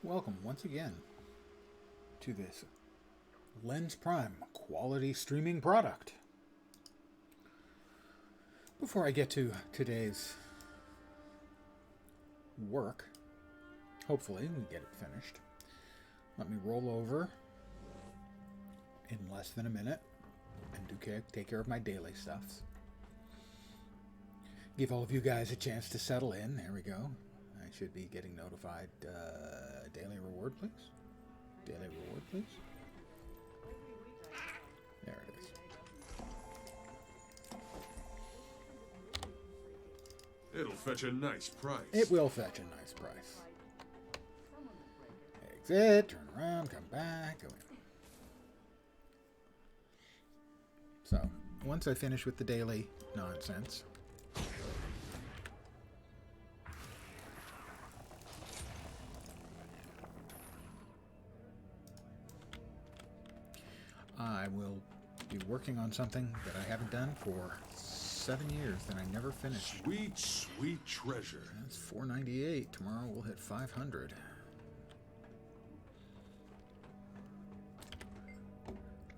Welcome once again to this Lens Prime quality streaming product. Before I get to today's work, hopefully we get it finished, let me roll over in less than a minute and take care of my daily stuffs. Give all of you guys a chance to settle in. There we go. I should be getting notified. Daily reward, please. Daily reward, please. There it is. It'll fetch a nice price. It will fetch a nice price. Exit, turn around, come back. Go in. So, once I finish with the daily nonsense, I will be working on something that I haven't done for 7 years that I never finished. Sweet, sweet treasure. That's 498. Tomorrow we'll hit 500.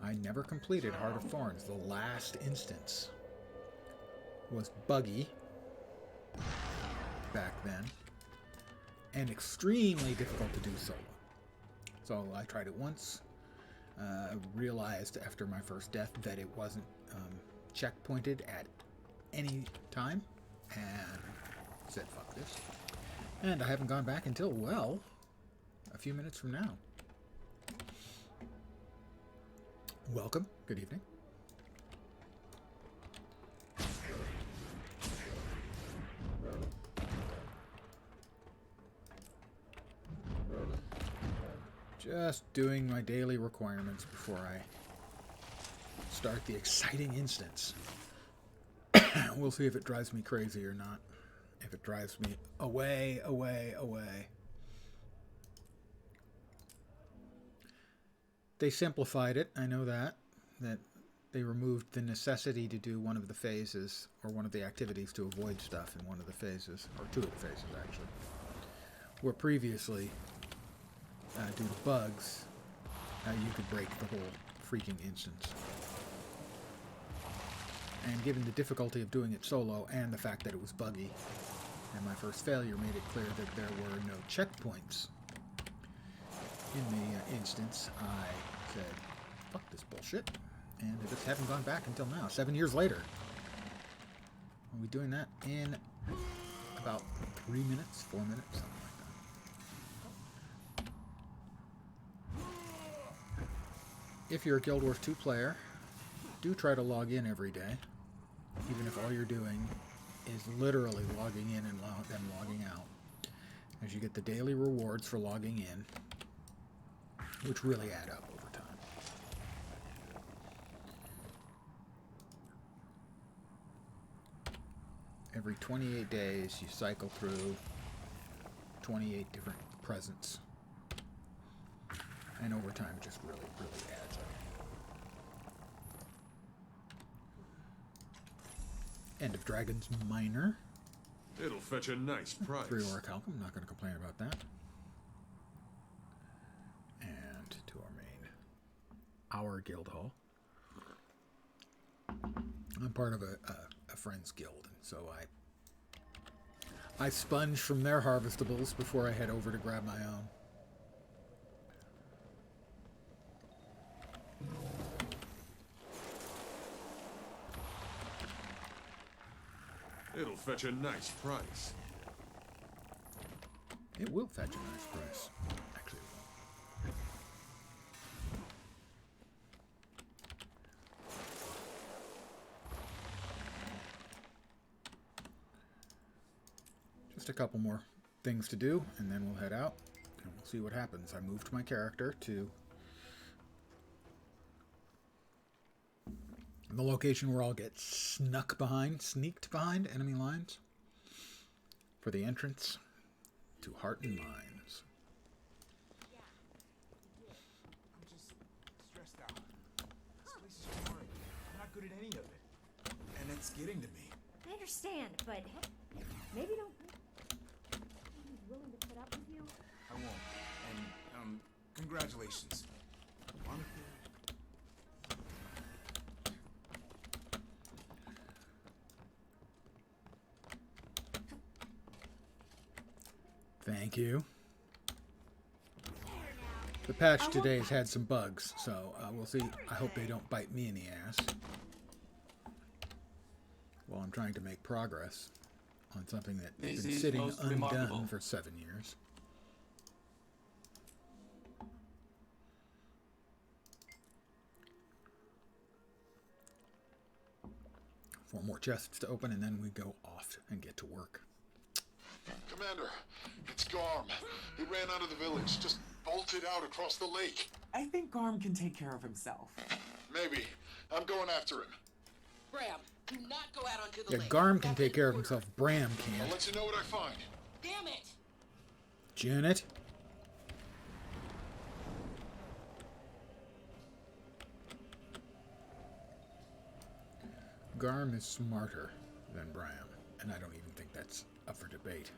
I never completed Heart of Thorns. The last instance was buggy back then and extremely difficult to do solo. So I tried it once. Realized after my first death that it wasn't checkpointed at any time, and said fuck this. And I haven't gone back until, well, a few minutes from now. Welcome. Good evening. Just doing my daily requirements before I start the exciting instance. We'll see if it drives me crazy or not. If it drives me away. They simplified it, I know that they removed the necessity to do one of the phases, or one of the activities to avoid stuff in one of the phases, or two of the phases actually. Where previously, due to bugs, you could break the whole freaking instance. And given the difficulty of doing it solo, and the fact that it was buggy, and my first failure made it clear that there were no checkpoints in the instance, I said, fuck this bullshit, and I just haven't gone back until now, 7 years later. We'll be doing that in about 3 minutes, 4 minutes, something like that. If you're a Guild Wars 2 player, do try to log in every day, even if all you're doing is literally logging in and then logging out, as you get the daily rewards for logging in, which really add up over time. Every 28 days, you cycle through 28 different presents. And over time, it just really adds up. End of Dragon's Minor. It'll fetch a nice price. 3 Orichalcum, I'm not going to complain about that. And to our guild hall. I'm part of a friend's guild, and so I sponge from their harvestables before I head over to grab my own. It'll fetch a nice price. It will fetch a nice price. Actually, it will. Just a couple more things to do, and then we'll head out, and we'll see what happens. I moved my character to the location where I'll get sneaked behind enemy lines for the entrance to Heart and Mines. I'm just stressed out. This place is boring. I'm not good at any of it. And it's getting to me. I understand, but maybe don't. He's willing to put up with you. I won't. And Congratulations. One Thank you. The patch today has had some bugs, so we'll see. I hope they don't bite me in the ass while I'm trying to make progress on something that's This been is sitting most undone remarkable. for 7 years. Four more chests to open, and then we go off and get to work. Commander, it's Garm. He ran out of the village, just bolted out across the lake. I think Garm can take care of himself. Maybe. I'm going after him. Bram, do not go out onto the Yeah, lake. Garm can That's take an care of order. himself. Bram I'll can't. let you know what I find. Damn it! Janet? Garm is smarter than Bram, and I don't even think that's up for debate.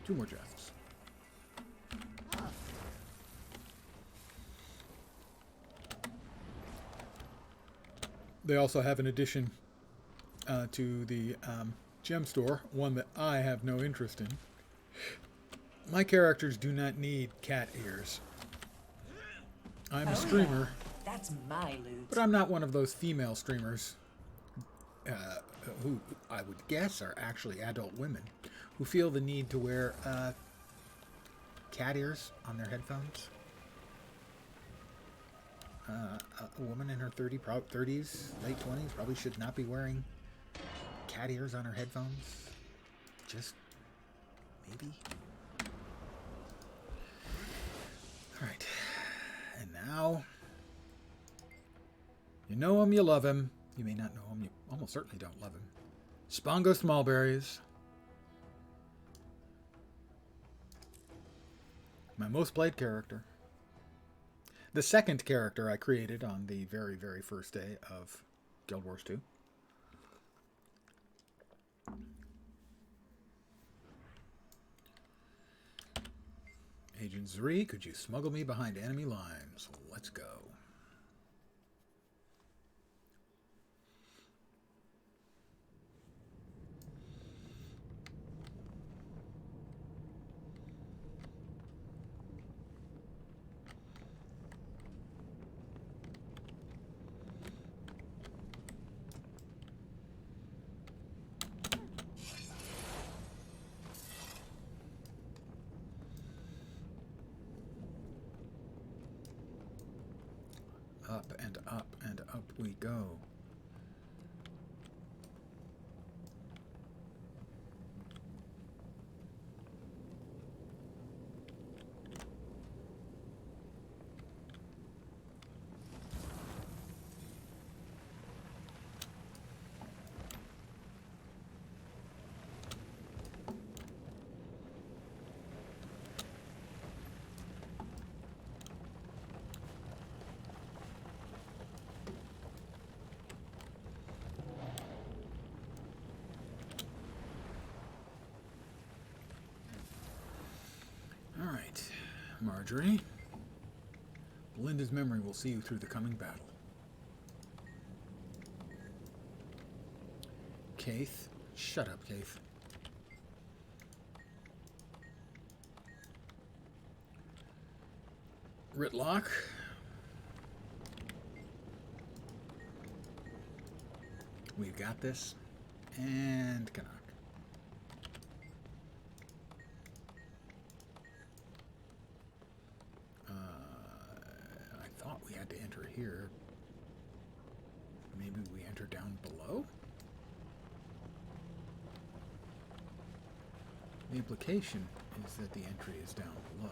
Two more chests. They also have an addition to the gem store, one that I have no interest in. My characters do not need cat ears. I'm a streamer, That's my loot. but I'm not one of those female streamers who I would guess are actually adult women who feel the need to wear cat ears on their headphones. A woman in her 30s, late 20s, probably should not be wearing cat ears on her headphones. Just maybe. All right. And now, you know him, you love him. You may not know him, you almost certainly don't love him. Spongo Smallberries. My most played character. The second character I created on the very, very first day of Guild Wars 2. Agent Zri, could you smuggle me behind enemy lines? Let's go. Up and up and up we go. All right, Marjorie. Belinda's memory will see you through the coming battle. Kaith. Shut up, Kaith. Ritlock. We've got this. And Canuck. I thought we had to enter here. Maybe we enter down below? The implication is that the entry is down below.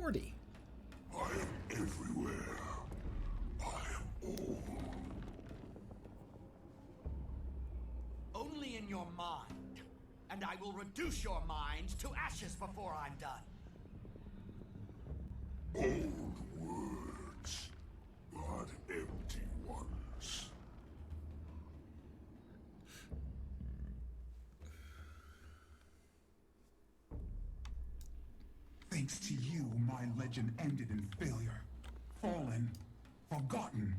Morty. I am everywhere. I am all. Only in your mind. And I will reduce your mind to ashes before I'm done. Bold words, but empty ones. Thanks to you, my legend ended in failure. Fallen, forgotten,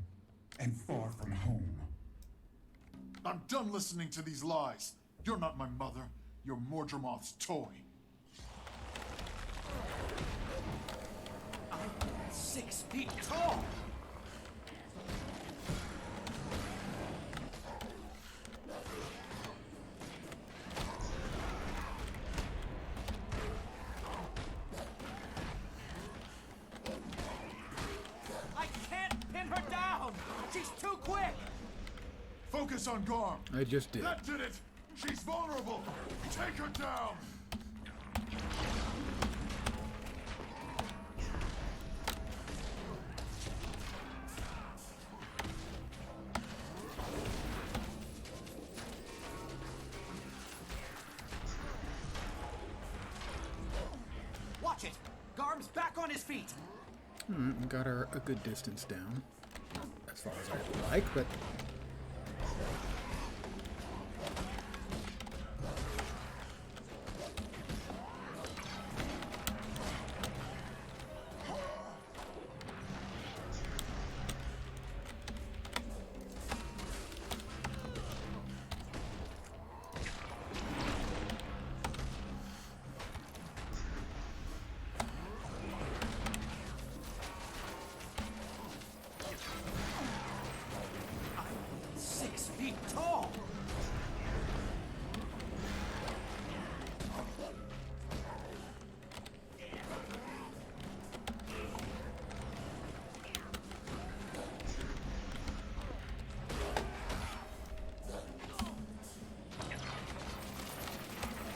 and far from home. I'm done listening to these lies. You're not my mother. You're Mordremoth's toy. I'm 6 feet tall! I can't pin her down! She's too quick! Focus on Garm. I just did. That did it! She's vulnerable! Take her down! Watch it! Garm's back on his feet! We got her a good distance down. As far as I'd like, but... I'm 6 feet tall!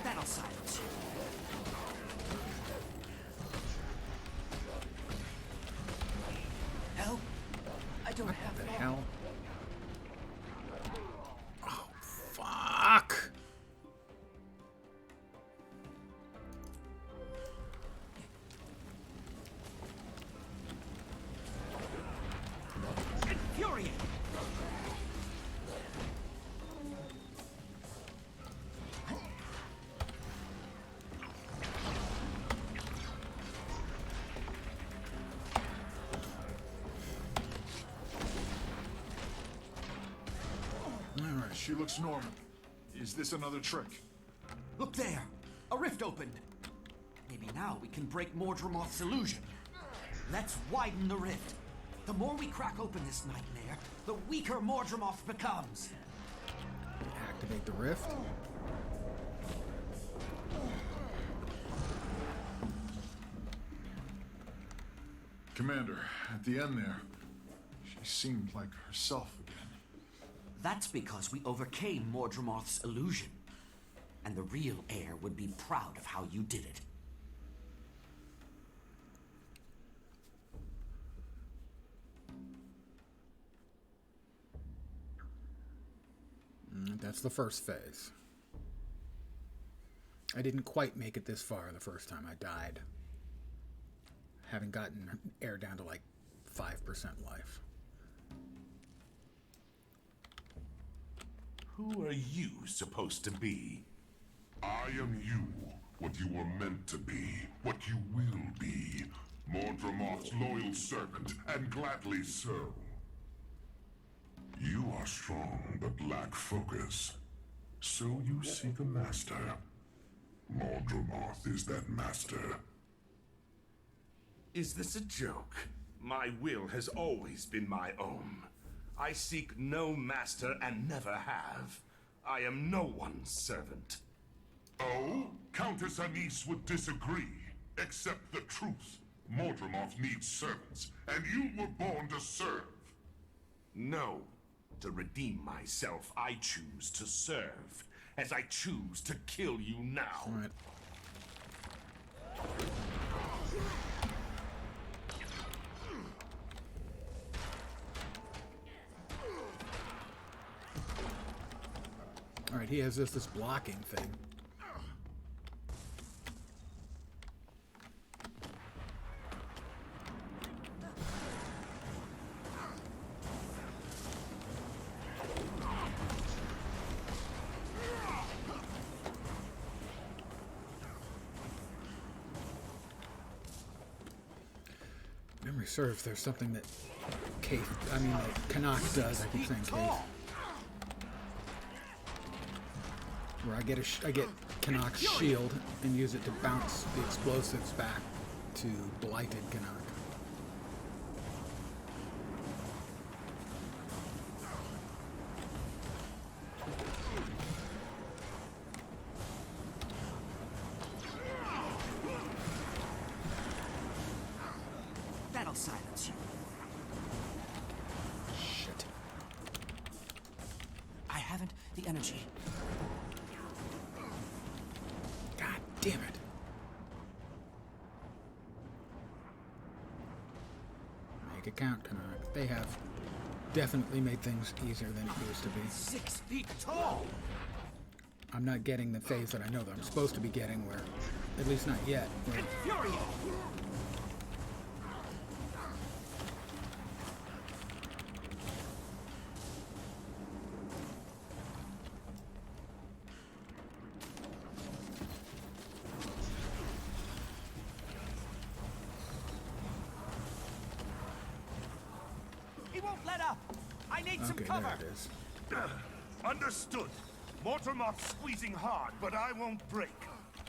That'll silence you. Help? I don't have The long. hell? Oh, fuck! Infuriating! Alright. She looks normal. Is this another trick? Look there! A rift opened! Maybe now we can break Mordremoth's illusion. Let's widen the rift. The more we crack open this nightmare, the weaker Mordremoth becomes. Activate the rift. Commander, at the end there, she seemed like herself again. That's because we overcame Mordremoth's illusion. And the real heir would be proud of how you did it. That's the first phase. I didn't quite make it this far the first time I died. Having gotten air down to like 5% life. Who are you supposed to be? I am you, what you were meant to be, what you will be. Mordremoth's loyal servant, and gladly so. You are strong, but lack focus. So you seek a master. Mordremoth is that master. Is this a joke? My will has always been my own. I seek no master and never have. I am no one's servant. Oh? Countess Anise would disagree. Accept the truth. Mordremoth needs servants, and you were born to serve. No. To redeem myself, I choose to serve, as I choose to kill you now. Alright. Alright, he has this blocking thing. Memory serves, there's something that Canuck does. I keep saying Kate. Where I get Canuck's shield and use it to bounce the explosives back to blighted Canuck. That'll silence you. Shit. I haven't the energy. God damn it. Make it count, Canuck. They have definitely made things easier than it used to be. 6 feet tall! I'm not getting the phase that I know that I'm supposed to be getting, where, at least not yet, where Infuriate! He won't let up! I need some cover! there it is. Understood. Mordremoth's squeezing hard, but I won't break.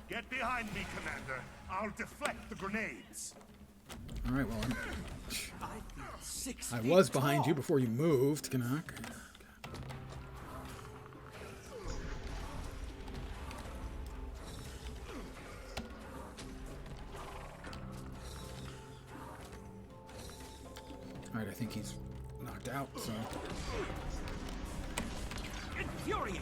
Get behind me, Commander. I'll deflect the grenades. Alright, well, I feel 6 I feet was behind tall. you before you moved, Canuck. Alright, I think he's knocked out, so... Infuriate!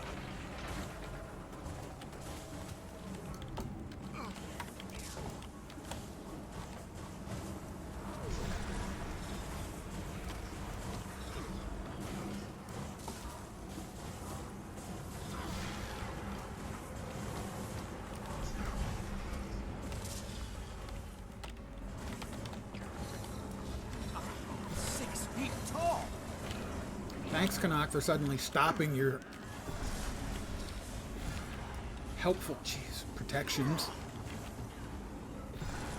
Thanks, Canuck, for suddenly stopping your helpful, protections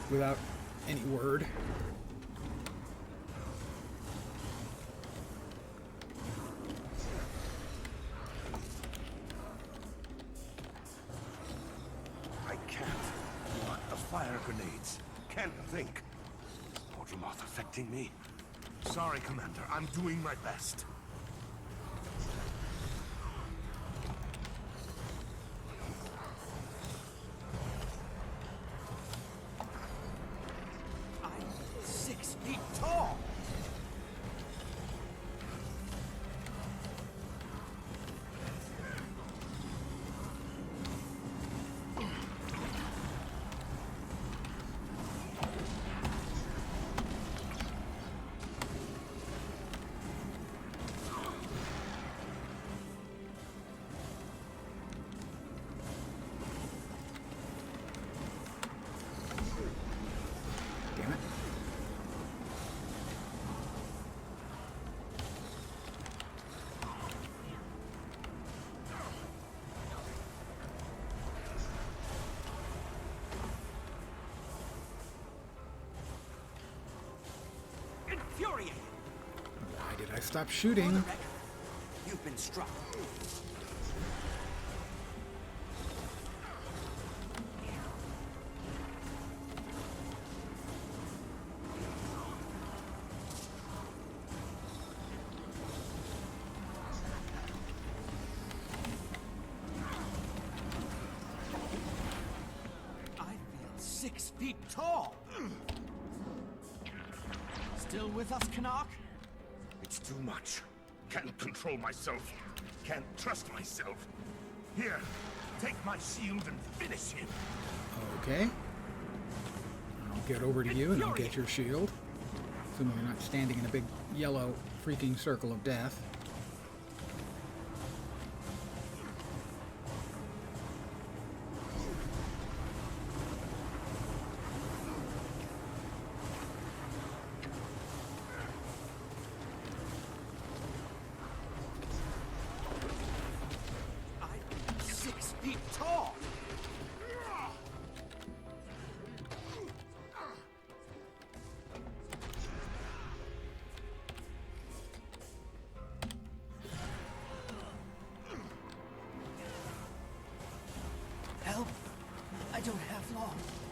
without any word. I can't. What? The fire grenades. Can't think. Is Mordremoth affecting me? Sorry, Commander. I'm doing my best. I'm 6 feet tall! Damn it. Infuriate! Why did I stop For shooting? the record, you've been struck. I feel 6 feet tall! Still with us, Canuck? It's too much. Can't control myself. Can't trust myself. Here, take my shield and finish him. Okay. I'll get over to you and I'll get your shield. Assuming you're not standing in a big yellow freaking circle of death.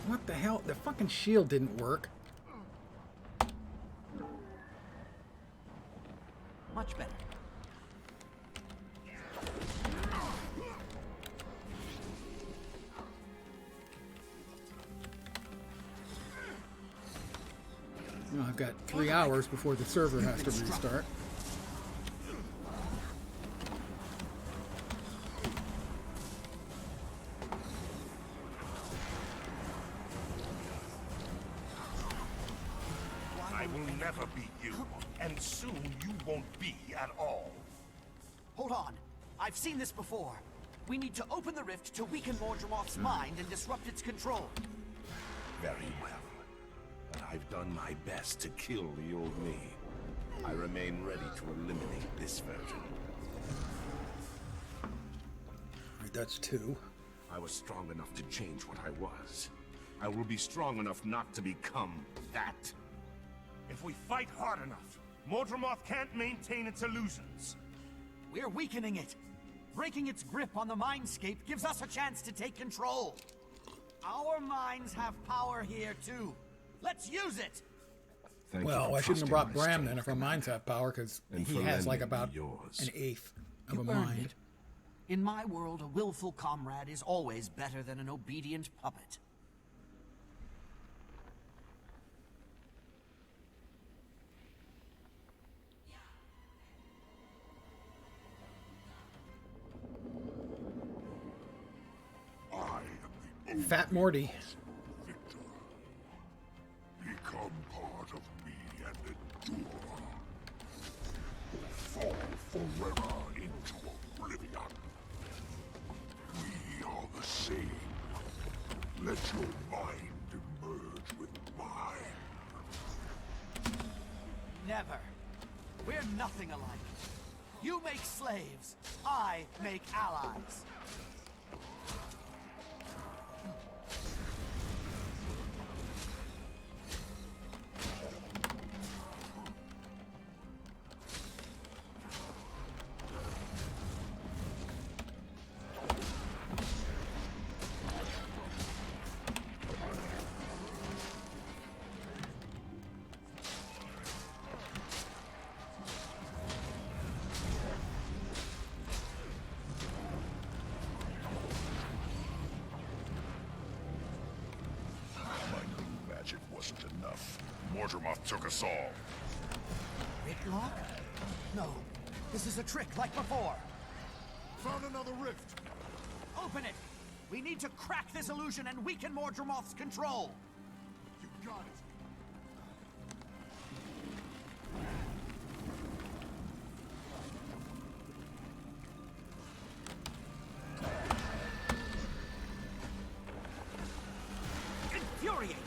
What the hell? The fucking shield didn't work. Much better. Well, I've got 3 hours before the server has to restart. I will never be you, and soon you won't be at all. Hold on. I've seen this before. We need to open the rift to weaken Mordremoth's mind and disrupt its control. Very well. But I've done my best to kill the old me. I remain ready to eliminate this version. Right, that's 2. I was strong enough to change what I was. I will be strong enough not to become that. If we fight hard enough, Mordremoth can't maintain its illusions. We're weakening it. Breaking its grip on the mindscape gives us a chance to take control. Our minds have power here too. Let's use it! Well, I shouldn't have brought Bram then if our minds have power, because he has like about an eighth of a mind. In my world, a willful comrade is always better than an obedient puppet. Fat Morty. Victor. Become part of me and endure. Fall forever into oblivion. We are the same. Let your mind merge with mine. Never. We're nothing alike. You make slaves. I make allies. Mordremoth took us all. Riftlock? No. This is a trick like before. Found another rift. Open it! We need to crack this illusion and weaken Mordremoth's control. You got it. Infuriate!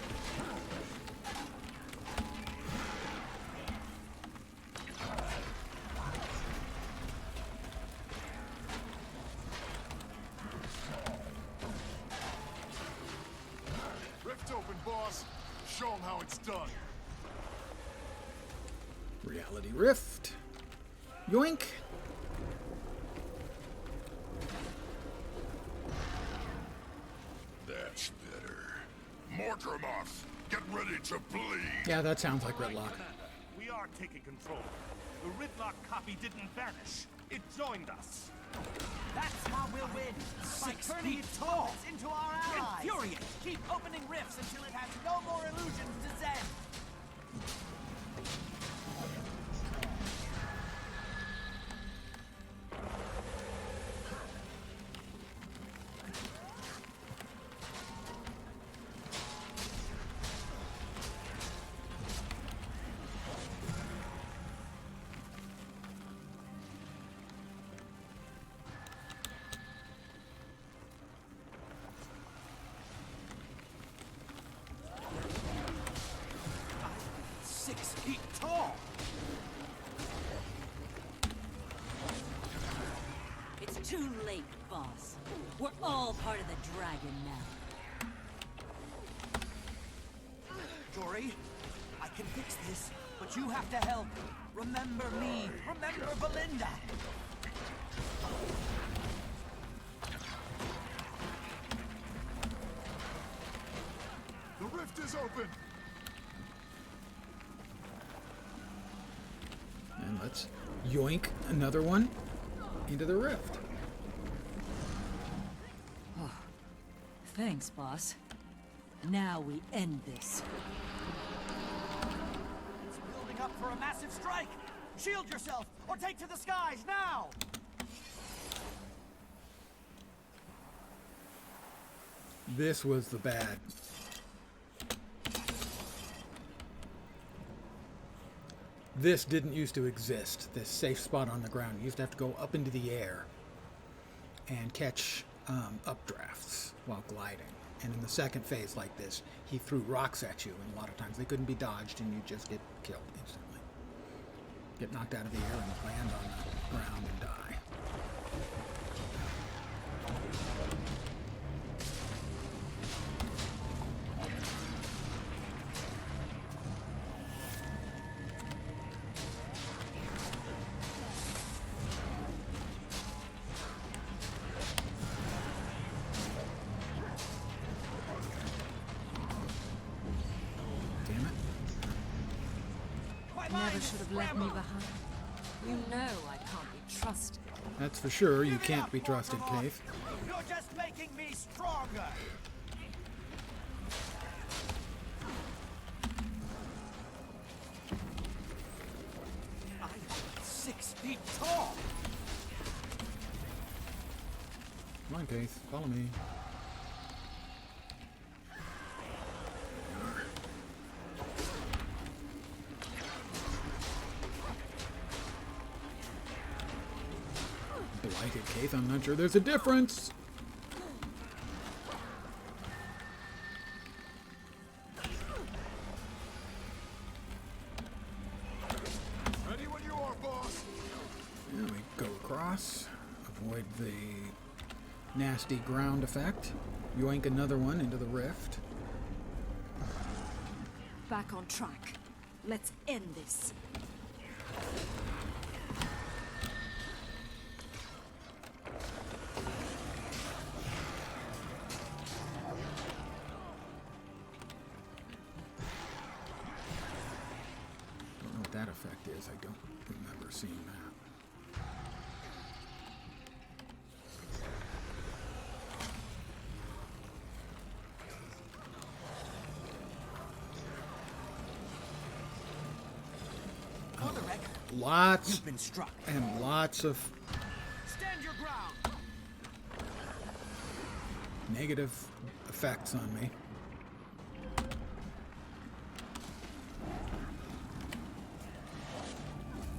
Rift open, boss. Show them how it's done. Reality Rift. Yoink. That's better. Mordremoth, get ready to bleed. Yeah, that sounds like Riftlock. We are taking control. The Riftlock copy didn't vanish. It joined us. That's how we'll win. By turning its thoughts into our allies. Infuriate! Keep opening rifts until it has no more illusions to send. It's too late, boss. We're all part of the dragon now. Jory, I can fix this, but you have to help. Remember me. Remember Belinda. is open! And let's yoink another one into the rift. Oh, thanks, boss. Now we end this. It's building up for a massive strike! Shield yourself, or take to the skies, now! This was the bad. This didn't used to exist, this safe spot on the ground. You used to have to go up into the air and catch updrafts while gliding. And in the second phase like this, he threw rocks at you, and a lot of times they couldn't be dodged, and you just get killed instantly. Get knocked out of the air and land on the ground and die. Never should have left me behind. You know I can't be trusted. That's for sure. You can't be trusted, Cave. You're just making me stronger! I'm 6 feet tall! Come on, Cave. Follow me. Blighted Cave, I'm not sure there's a difference. Ready when you are, boss! There we go across. Avoid the nasty ground effect. Yoink another one into the rift. Back on track. Let's end this. Don't know what that effect is. I don't remember seeing that. For the record, Lots you've been struck. and lots of Stand your ground! negative effects on me.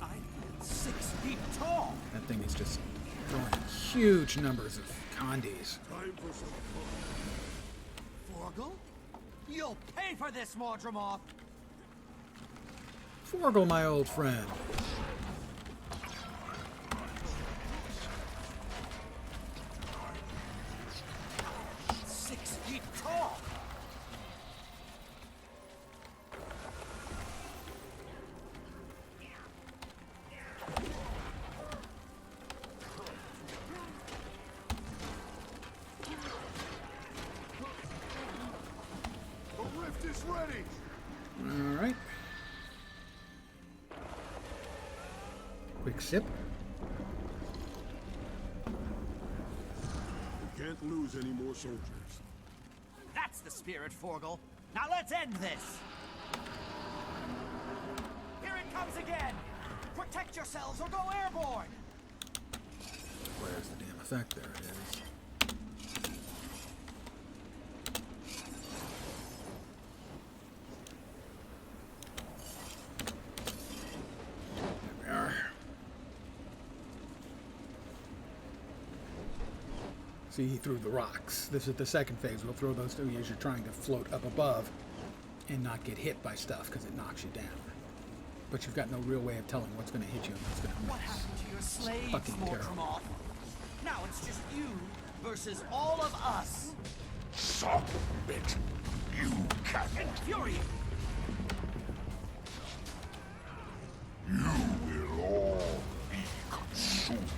I'm 6 feet tall! That thing is just throwing huge numbers of condies. Time for some fun. Forgel? You'll pay for this, Mordremoth! Forgel, my old friend. 6 feet tall! The rift is ready! All right. Quick sip. We can't lose any more soldiers. That's the spirit, Forgel. Now let's end this! Here it comes again! Protect yourselves or go airborne! Where's the damn effect? There it is. There we are. See, he threw the rocks. This is the second phase. We'll throw those to you as you're trying to float up above and not get hit by stuff because it knocks you down. But you've got no real way of telling what's going to hit you and what's going to miss. What happened to your slaves, Fucking terrible. Mordremoth? Now it's just you versus all of us. Son of a bitch. You can't. Infuriate! You will all be consumed.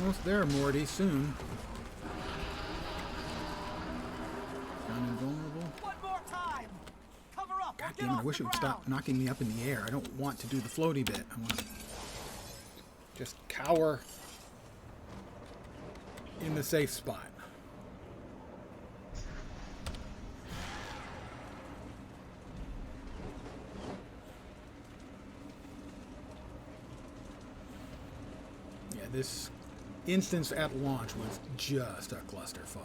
Almost there, Morty. Soon. Found invulnerable. One more time. Cover up. God damn it! I wish it would stop knocking me up in the air. I don't want to do the floaty bit. I want to just cower in the safe spot. Yeah, this instance at launch was just a clusterfuck.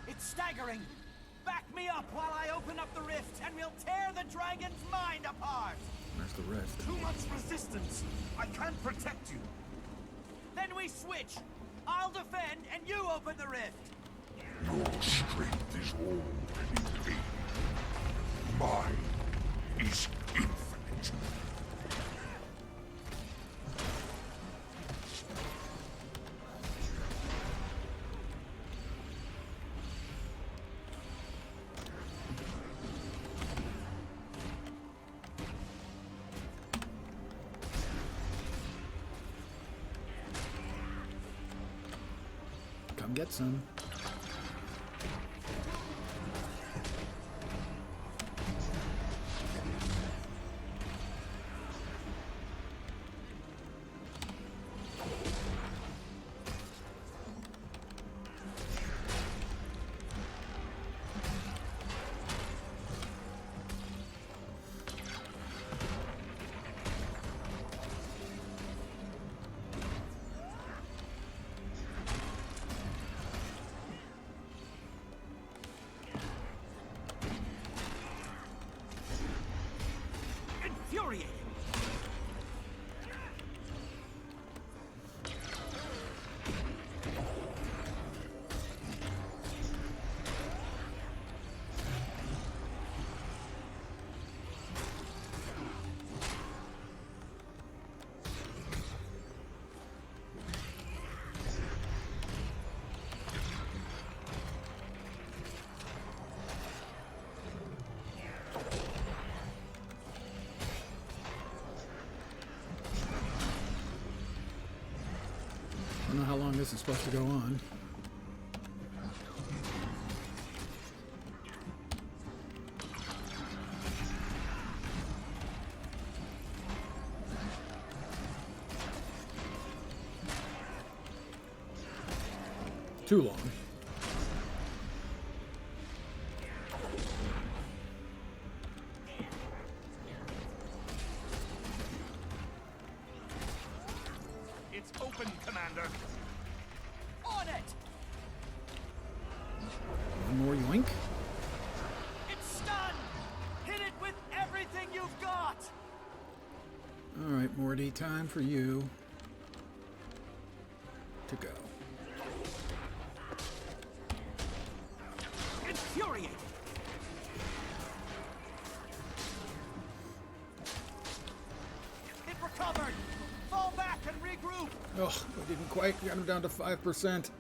It's staggering. Back me up while I open up the rift, and we'll tear the dragon's mind apart. There's the rift. Too much resistance. I can't protect you. Then we switch. I'll defend, and you open the rift. Your strength is already gained. Mine is infinite. Come get some. Infuriating. I don't know how long this is supposed to go on. Too long. It's open, Commander. On it. One more yoink. It's stunned. Hit it with everything you've got. All right, Morty, time for you to go. Infuriating. It recovered. Fall back and regroup. Oh, I didn't quite get him down to 5%. It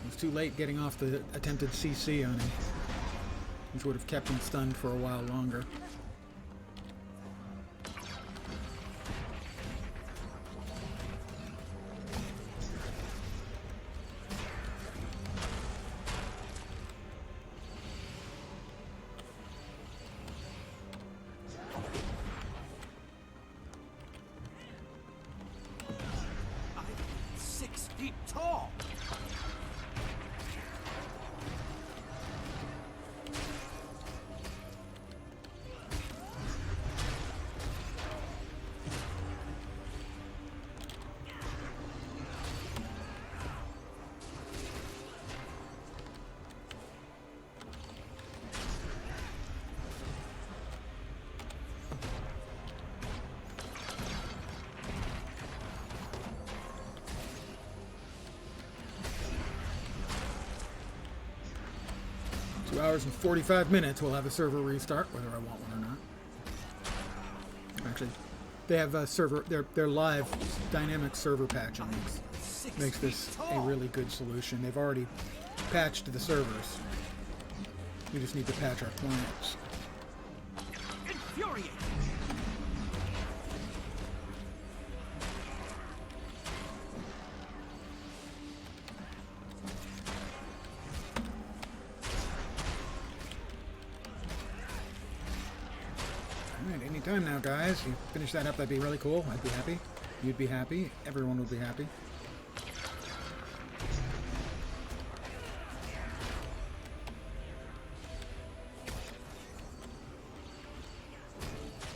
was too late getting off the attempted CC on him. Which would have kept him stunned for a while longer. I'm 6 feet tall. Hours and 45 minutes we'll have a server restart, whether I want one or not. Actually, they have a server, their live dynamic server patch makes this a really good solution. They've already patched the servers. We just need to patch our clients. Infuriating. Alright, anytime now, guys. You finish that up, that'd be really cool. I'd be happy. You'd be happy. Everyone would be happy.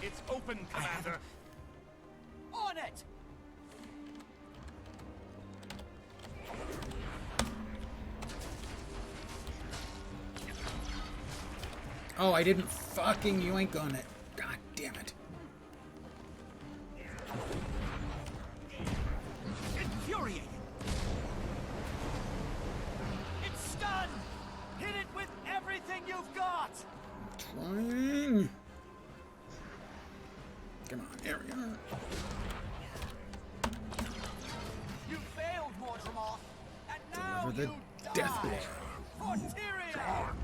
It's open, Commander. On it! Oh, I didn't fucking yoink on it. God damn it. Infuriating! It's stunned! Hit it with everything you've got! Trying. Come on, there we are. You failed, Mordremoth! And now Deliver the you death die! blow. For Tyrion!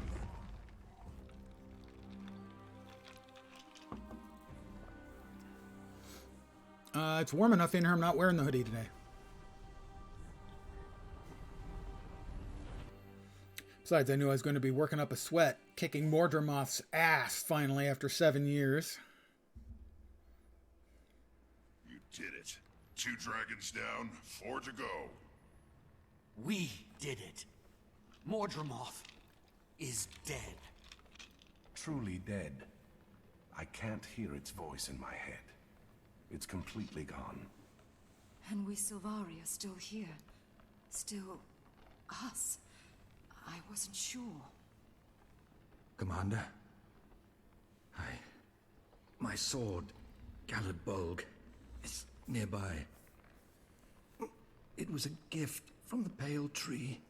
It's warm enough in here. I'm not wearing the hoodie today. Besides, I knew I was going to be working up a sweat, kicking Mordremoth's ass finally after 7 years. You did it. 2 dragons down, 4 to go. We did it. Mordremoth is dead. Truly dead. I can't hear its voice in my head. It's completely gone. And we Sylvari are still here. Still us. I wasn't sure. Commander, my sword, Galad Bolg, is nearby. It was a gift from the Pale Tree.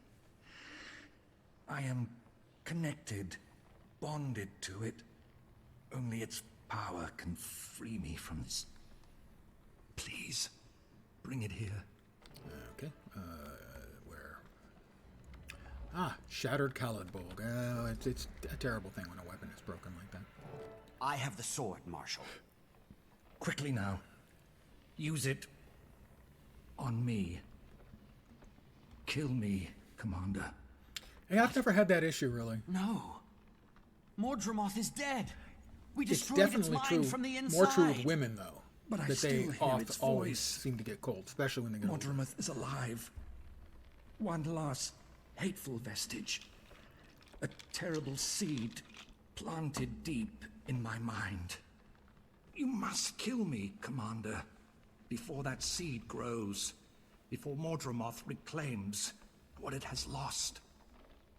I am connected, bonded to it. Only its power can free me from this. Please, bring it here. Okay, where? Ah, Shattered Caladbolg. It's a terrible thing when a weapon is broken like that. I have the sword, Marshal. Quickly now. Use it on me. Kill me, Commander. Hey, I've never had that issue, really. No. Mordremoth is dead. We It's destroyed its definitely mind true. from the inside. More true with women, though. But I that still they hear its always voice. seem to get cold, especially when they get older. Mordremoth is alive. One last hateful vestige. A terrible seed planted deep in my mind. You must kill me, Commander, before that seed grows, before Mordremoth reclaims what it has lost.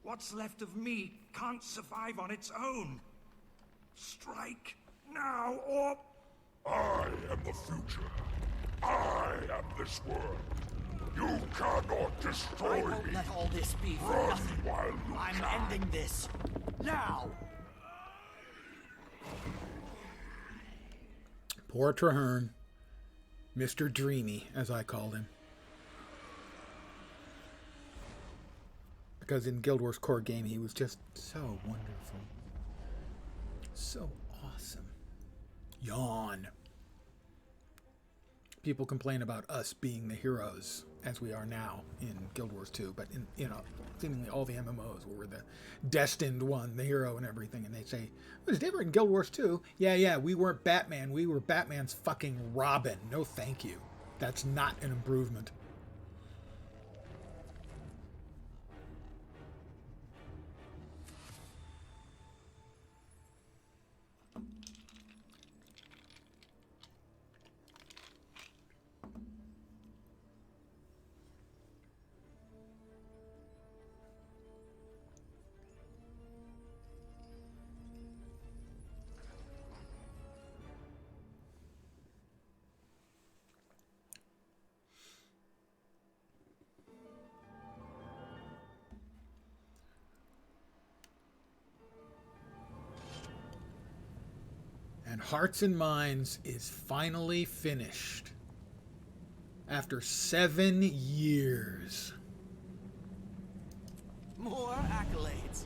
What's left of me can't survive on its own. Strike now or... I am the future. I am this world. You cannot destroy I won't me. let all this be for Run nothing. while you I'm can. ending this. Now! Poor Traherne. Mr. Dreamy, as I called him. Because in Guild Wars core game, he was just so wonderful. So awesome. Yawn. People complain about us being the heroes as we are now in Guild Wars 2, but in, seemingly all the MMOs where we're the destined one, the hero and everything, and they say, it was different in Guild Wars 2. Yeah, we weren't Batman. We were Batman's fucking Robin. No thank you. That's not an improvement. And Hearts and Minds is finally finished. After 7 years. More accolades.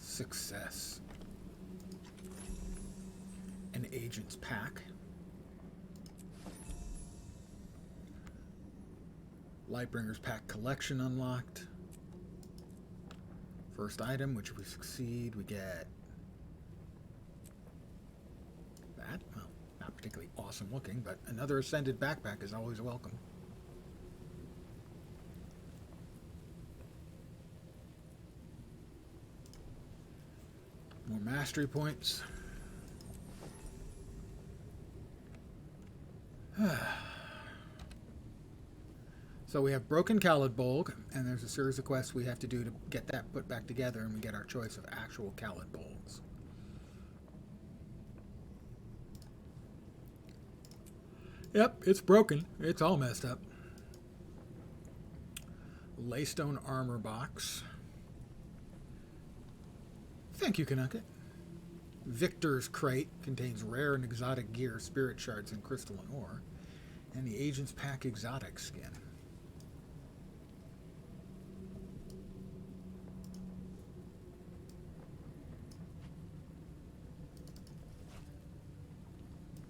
Success. An agent's pack. Lightbringer's Pack Collection unlocked. First item, which if we succeed, we get that. Well, not particularly awesome looking, but another Ascended backpack is always welcome. More mastery points. So we have Broken Khalid-Bolg, and there's a series of quests we have to do to get that put back together, and we get our choice of actual Khalid-Bolgs. Yep, it's broken. It's all messed up. Laystone armor box. Thank you, Kanaka. Victor's crate contains rare and exotic gear, spirit shards, and crystalline ore. And the Agent's Pack exotic skin.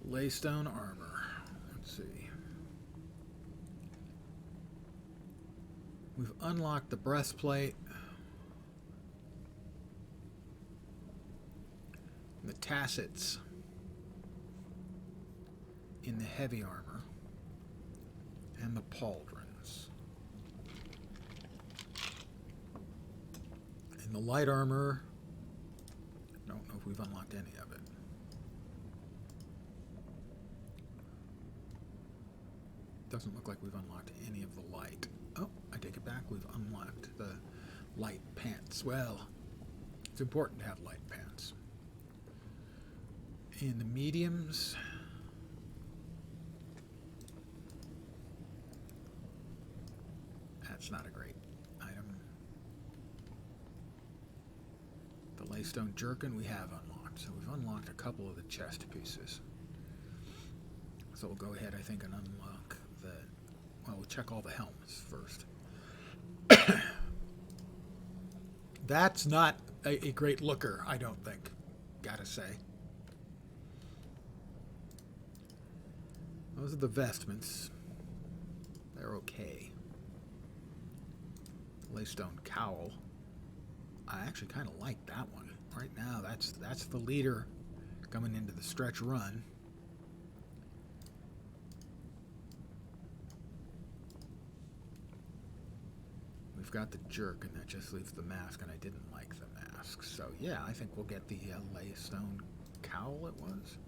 Laystone armor. Let's see. We've unlocked the breastplate. The tassets in the heavy armor. And the pauldrons. In the light armor, I don't know if we've unlocked any of it. Doesn't look like we've unlocked any of the light. Oh, I take it back. We've unlocked the light pants. Well, it's important to have light pants. In the mediums, that's not a great item. The Laystone jerkin we have unlocked. So we've unlocked a couple of the chest pieces. So we'll go ahead, I think, and unlock the... Well, we'll check all the helms first. That's not a great looker, I don't think. Gotta say. Those are the vestments. They're okay. Laystone cowl. I actually kind of like that one. Right now, that's the leader coming into the stretch run. We've got the jerk, and that just leaves the mask, and I didn't like the mask. So yeah, I think we'll get the Laystone cowl. It was.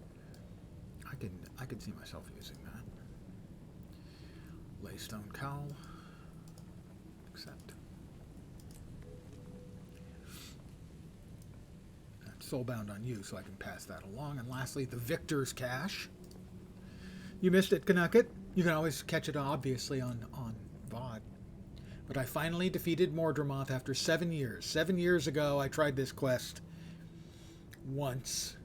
I could see myself using that. Laystone cowl. Accept. That's soulbound on you, so I can pass that along. And lastly, the Victor's Cache. You missed it, Canucket. You can always catch it, obviously, on VOD. But I finally defeated Mordremoth after 7 years. 7 years ago, I tried this quest once.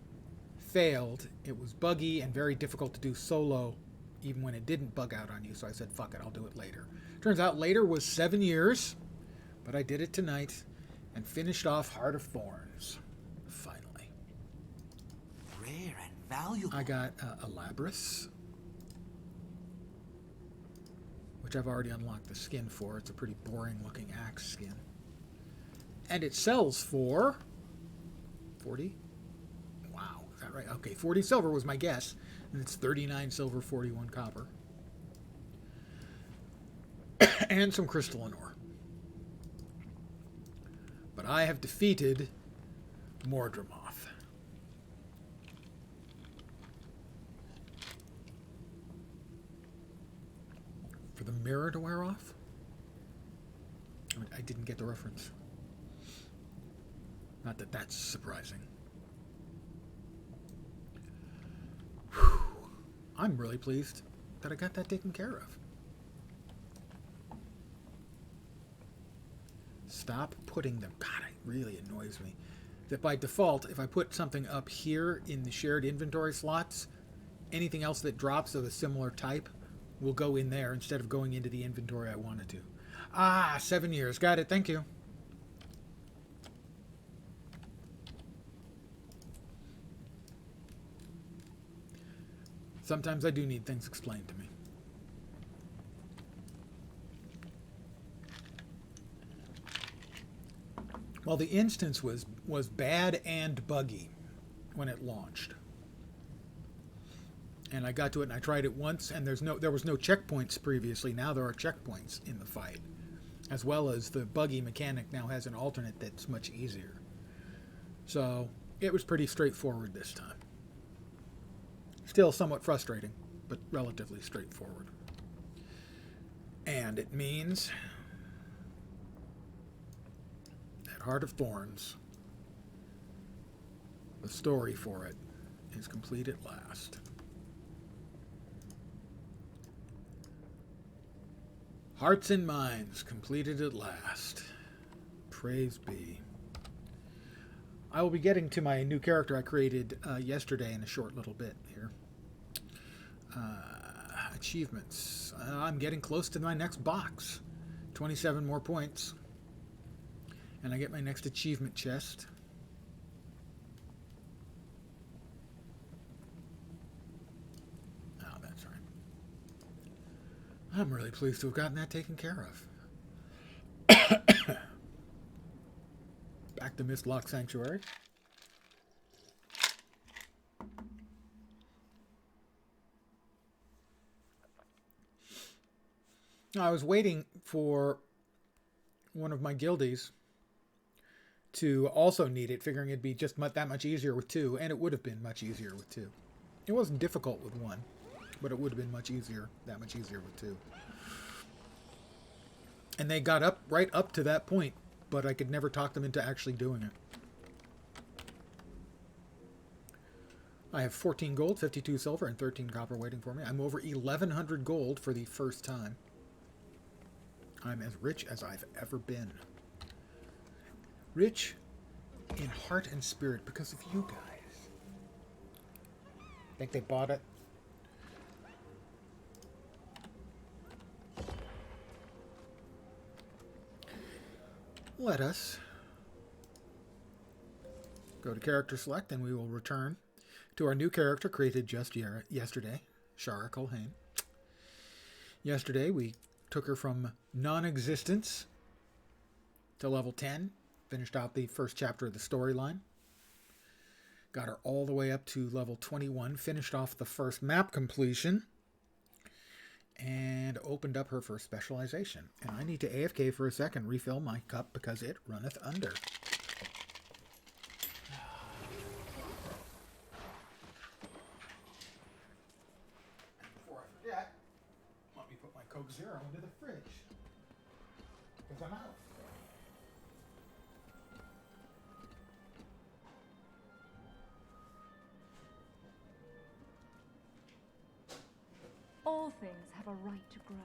Failed. It was buggy and very difficult to do solo, even when it didn't bug out on you. So I said, fuck it, I'll do it later. Turns out later was 7 years, but I did it tonight and finished off Heart of Thorns. Finally. Rare and valuable. I got a Labris, which I've already unlocked the skin for. It's a pretty boring looking axe skin. And it sells for 40? Wow, is that right? Okay, 40 silver was my guess. And it's 39 silver, 41 copper. And some crystalline ore. But I have defeated Mordremoth. For the mirror to wear off? I didn't get the reference. Not that that's surprising. Whew. I'm really pleased that I got that taken care of. Stop putting them. God, it really annoys me. That by default, if I put something up here in the shared inventory slots, anything else that drops of a similar type will go in there instead of going into the inventory I wanted to. Ah, 7 years. Got it. Thank you. Sometimes I do need things explained to me. Well, the instance was bad and buggy when it launched. And I got to it and I tried it once, and there was no checkpoints previously. Now there are checkpoints in the fight, as well as the buggy mechanic now has an alternate that's much easier. So it was pretty straightforward this time. Still somewhat frustrating, but relatively straightforward. And it means that Heart of Thorns, the story for it, is complete at last. Hearts and minds completed at last. Praise be. I will be getting to my new character I created yesterday in a short little bit here. Achievements. I'm getting close to my next box. 27 more points. And I get my next achievement chest. Oh, that's right. I'm really pleased to have gotten that taken care of. Back to Mistlock Sanctuary. I was waiting for one of my guildies to also need it, figuring it'd be just that much easier with two, and it would have been much easier with two. It wasn't difficult with one, but it would have been that much easier with two. And they got right up to that point, but I could never talk them into actually doing it. I have 14 gold, 52 silver, and 13 copper waiting for me. I'm over 1,100 gold for the first time. I'm as rich as I've ever been. Rich in heart and spirit because of you guys. Think they bought it? Let us go to character select, and we will return to our new character created just yesterday, Shara Culhane. Yesterday we took her from non-existence to level 10, finished out the first chapter of the storyline, got her all the way up to level 21, finished off the first map completion, and opened up her first specialization. And I need to AFK for a second, refill my cup because it runneth under. Before I forget, let me put my Coke Zero into the fridge, because I'm out. All things have a right to grow.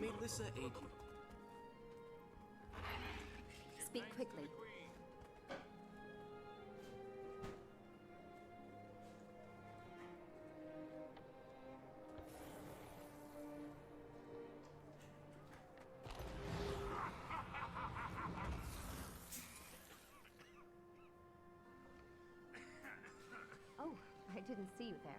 Melissa aid you? Speak quickly. Oh, I didn't see you there.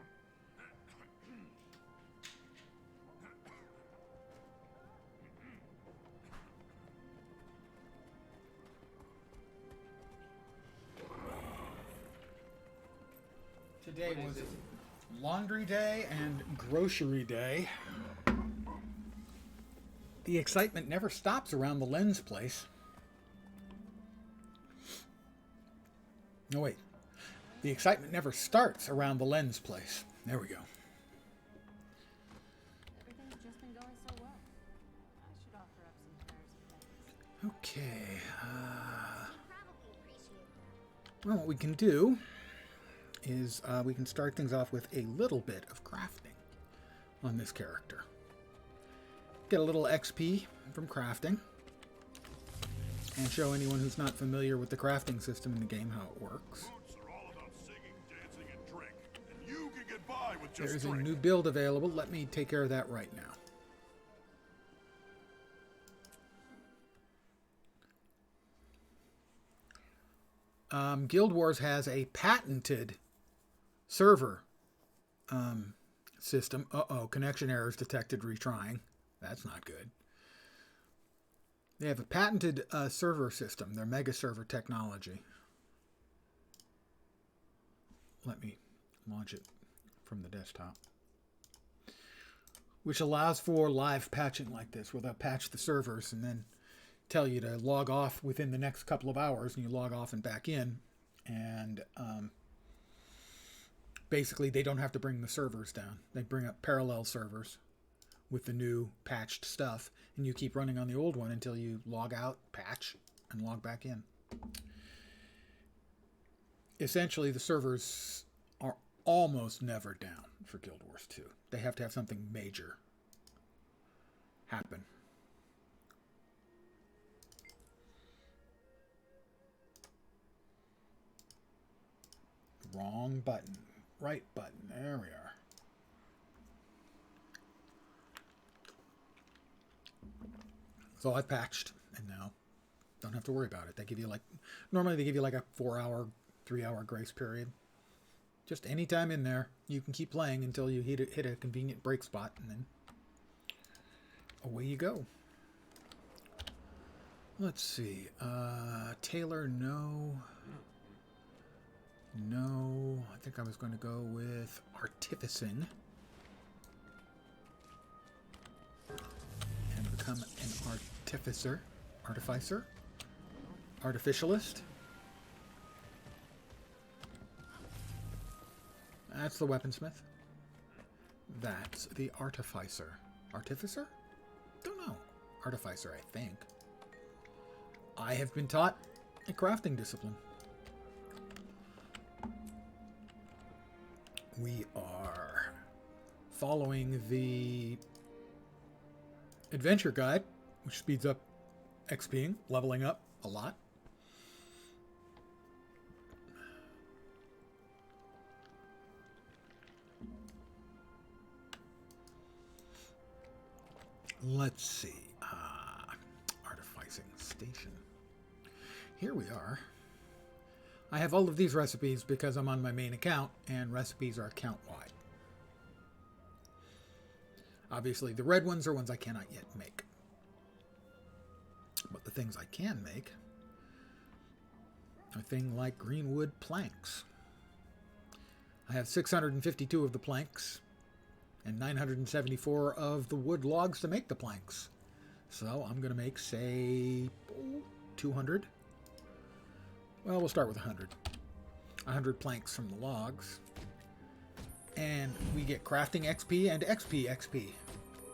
Today was laundry day and grocery day. The excitement never stops around the lens place. No, wait. The excitement never starts around the lens place. There we go. Everything's just been going so well. I should offer up some prayers of thanks. Okay. Well, what we can do is we can start things off with a little bit of crafting on this character. Get a little XP from crafting, and show anyone who's not familiar with the crafting system in the game how it works. There's a new build available. Let me take care of that right now. Guild Wars has a patented server system. Uh-oh, connection errors detected, retrying. That's not good. They have a patented server system, their mega server technology. Let me launch it from the desktop. Which allows for live patching like this, where they'll patch the servers and then tell you to log off within the next couple of hours, and you log off and back in. And basically, they don't have to bring the servers down. They bring up parallel servers with the new patched stuff, and you keep running on the old one until you log out, patch, and log back in. Essentially, the servers are almost never down for Guild Wars 2. They have to have something major happen. Wrong button. Right button. There we are. So I've patched, and now don't have to worry about it. They give you normally they give you like a 4-hour, 3-hour grace period. Just any time in there, you can keep playing until you hit a convenient break spot, and then away you go. Let's see. Taylor, no. No. I think I was going to go with Artificing. And become an Artificer? Artificialist? That's the weaponsmith. That's the artificer. Artificer? Don't know. Artificer, I think. I have been taught a crafting discipline. We are following the adventure guide, which speeds up XPing, leveling up a lot. Let's see. Artificing station. Here we are. I have all of these recipes because I'm on my main account, and recipes are account-wide. Obviously, the red ones are ones I cannot yet make. But the things I can make are things like greenwood planks. I have 652 of the planks and 974 of the wood logs to make the planks. So I'm going to make, say, 200. Well, we'll start with 100. 100 planks from the logs. And we get crafting XP and XP.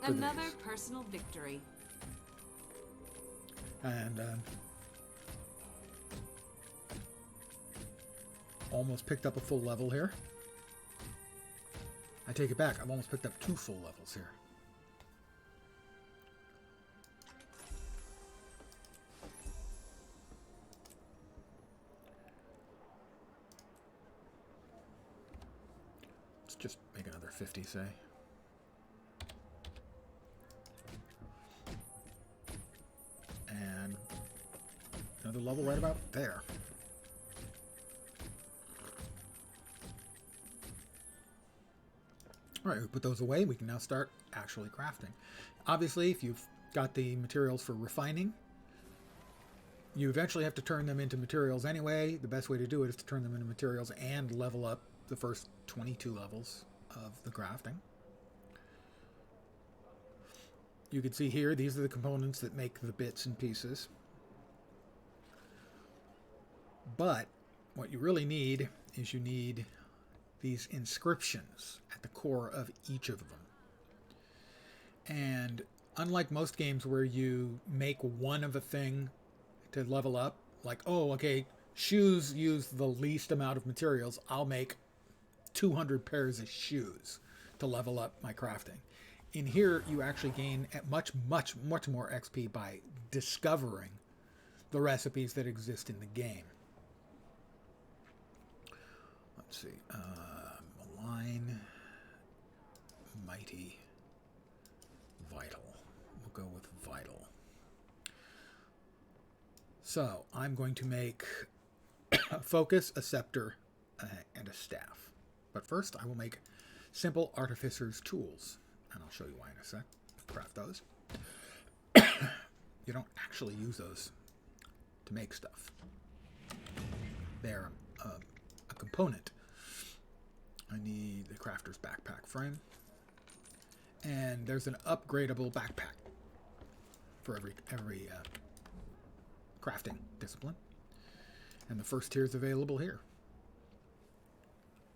Another personal victory. And almost picked up a full level here. I take it back. I've almost picked up 2 full levels here. Let's just make another 50, say. And another level right about there. Alright, we put those away. We can now start actually crafting. Obviously, if you've got the materials for refining, you eventually have to turn them into materials anyway. The best way to do it is to turn them into materials and level up the first 22 levels of the crafting. You can see here, these are the components that make the bits and pieces. But what you really need is you need these inscriptions at the core of each of them. And unlike most games where you make one of a thing to level up, like, oh, okay, shoes use the least amount of materials, I'll make 200 pairs of shoes to level up my crafting. In here, you actually gain much more XP by discovering the recipes that exist in the game. Let's see. Malign, Mighty, Vital. We'll go with Vital. So, I'm going to make a focus, a scepter, and a staff. But first, I will make simple artificer's tools. And I'll show you why in a sec. Craft those. You don't actually use those to make stuff. They're a component. I need the crafter's backpack frame. And there's an upgradable backpack for every crafting discipline. And the first tier is available here.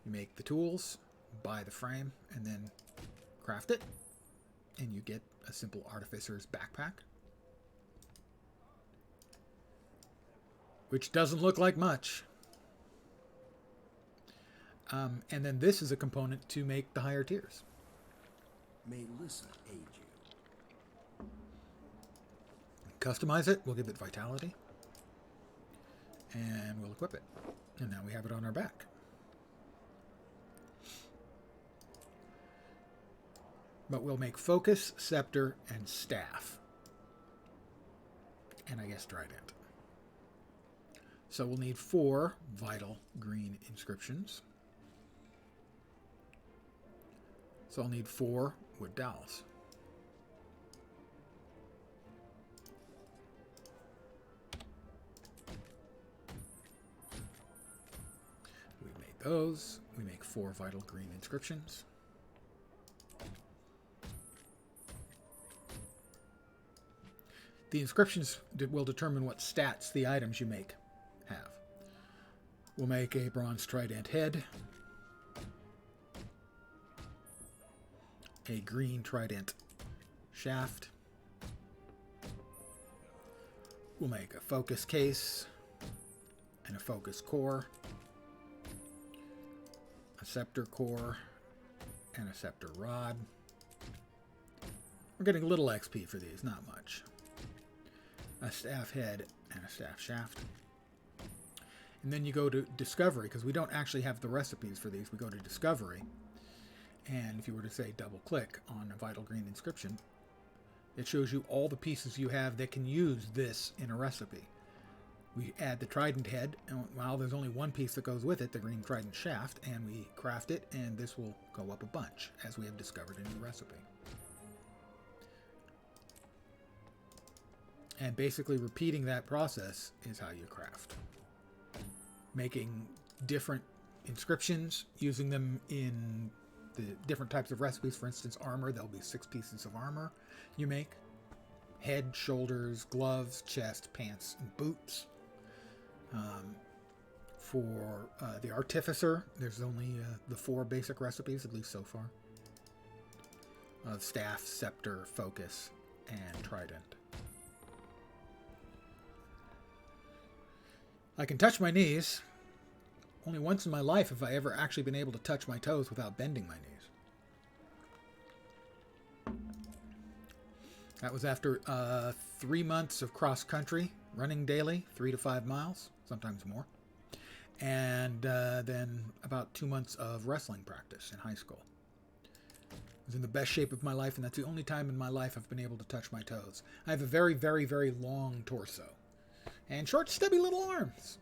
You make the tools, buy the frame, and then craft it. And you get a simple artificer's backpack. Which doesn't look like much. And then this is a component to make the higher tiers. May Lissa aid you. Customize it. We'll give it vitality. And we'll equip it. And now we have it on our back. But we'll make focus, scepter, and staff. And I guess trident. So we'll need 4 vital green inscriptions. So I'll need 4 wood dowels. We made those. We make 4 vital green inscriptions. The inscriptions will determine what stats the items you make have. We'll make a bronze trident head, a green trident shaft. We'll make a focus case and a focus core, a scepter core, and a scepter rod. We're getting a little XP for these, not much. A staff head and a staff shaft. And then you go to Discovery, because we don't actually have the recipes for these. We go to Discovery, and if you were to say double click on a vital green inscription, it shows you all the pieces you have that can use this in a recipe. We add the trident head, and while there's only one piece that goes with it, the green trident shaft, and we craft it, and this will go up a bunch as we have discovered a new recipe. And basically repeating that process is how you craft. Making different inscriptions, using them in the different types of recipes. For instance, armor, there'll be 6 pieces of armor you make. Head, shoulders, gloves, chest, pants, and boots. For the artificer, there's only the 4 basic recipes, at least so far. Of staff, scepter, focus, and trident. I can touch my knees. Only once in my life have I ever actually been able to touch my toes without bending my knees. That was after 3 months of cross-country, running daily, 3 to 5 miles, sometimes more. And then about 2 months of wrestling practice in high school. I was in the best shape of my life, and that's the only time in my life I've been able to touch my toes. I have a very, very, very long torso. And short, stubby little arms.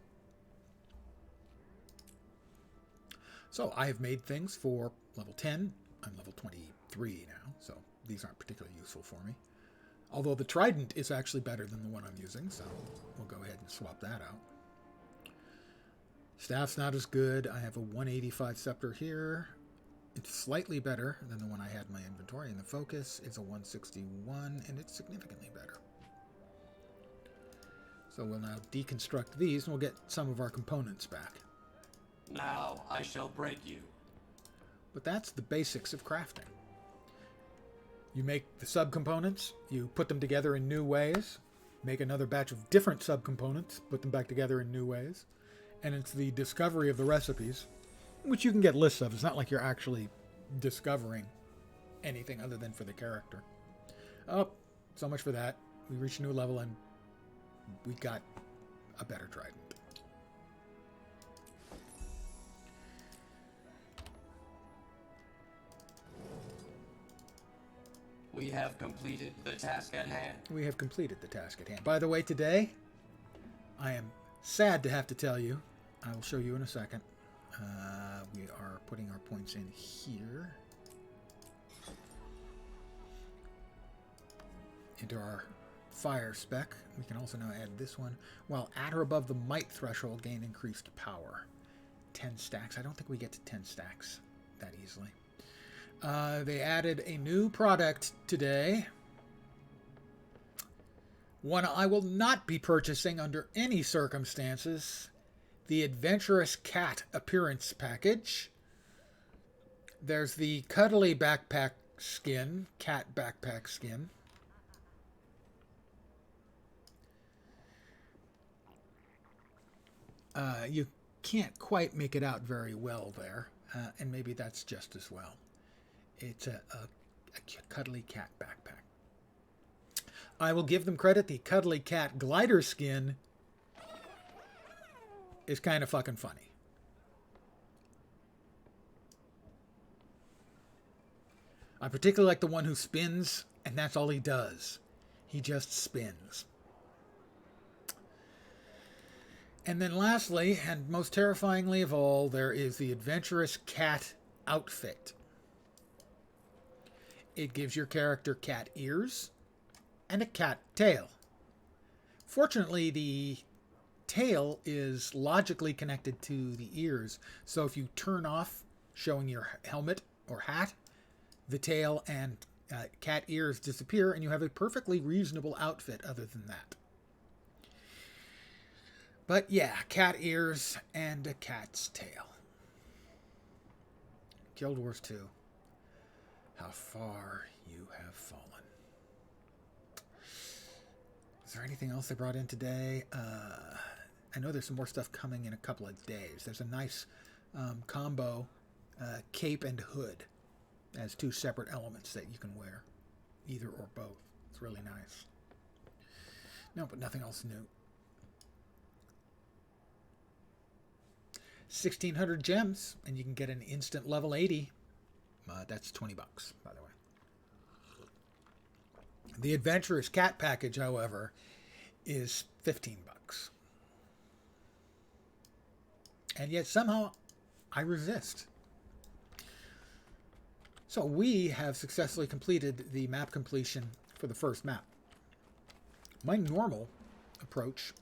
So I have made things for level 10. I'm level 23 now, so these aren't particularly useful for me. Although the trident is actually better than the one I'm using, so we'll go ahead and swap that out. Staff's not as good. I have a 185 scepter here. It's slightly better than the one I had in my inventory, and the focus is a 161, and it's significantly better. So we'll now deconstruct these, and we'll get some of our components back. Now I shall break you. But that's the basics of crafting. You make the subcomponents, you put them together in new ways, make another batch of different subcomponents, put them back together in new ways, and it's the discovery of the recipes, which you can get lists of. It's not like you're actually discovering anything other than for the character. Oh, so much for that. We reached a new level and we got a better trident. We have completed the task at hand. We have completed the task at hand. By the way, today, I am sad to have to tell you, I will show you in a second. We are putting our points in here. into our fire spec. We can also now add this one. While at or above the might threshold, gain increased power. 10 stacks. I don't think we get to 10 stacks that easily. They added a new product today. One I will not be purchasing under any circumstances. The Adventurous Cat Appearance Package. There's the Cuddly Backpack Skin. Cat Backpack Skin. You can't quite make it out very well there. And maybe that's just as well. It's a Cuddly Cat backpack. I will give them credit. The Cuddly Cat glider skin is kind of fucking funny. I particularly like the one who spins, and that's all he does. He just spins. And then lastly, and most terrifyingly of all, there is the Adventurous Cat outfit. It gives your character cat ears and a cat tail. Fortunately, the tail is logically connected to the ears, so if you turn off showing your helmet or hat, the tail and cat ears disappear, and you have a perfectly reasonable outfit other than that. But yeah, cat ears and a cat's tail. Guild Wars 2. How far you have fallen. Is there anything else they brought in today? I know there's some more stuff coming in a couple of days. There's a nice combo cape and hood as two separate elements that you can wear. Either or both. It's really nice. No, but nothing else new. 1,600 gems, and you can get an instant level 80. That's $20, by the way. The Adventurous Cat package, however, is $15. And yet somehow I resist. So we have successfully completed the map completion for the first map. My normal approach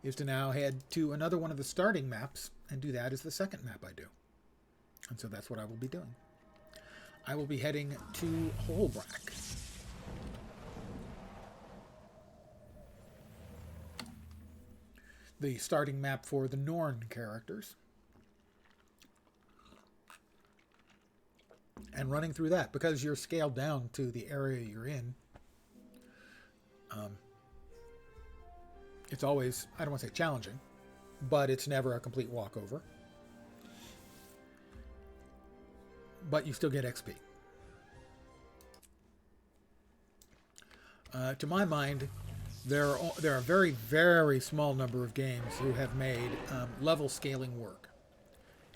is to now head to another one of the starting maps and do that as the second map I do. And so that's what I will be doing. I will be heading to Holbrack. The starting map for the Norn characters. And running through that, because you're scaled down to the area you're in. It's always, I don't want to say challenging, but it's never a complete walkover. But you still get XP. To my mind, there are a very, very small number of games who have made level scaling work.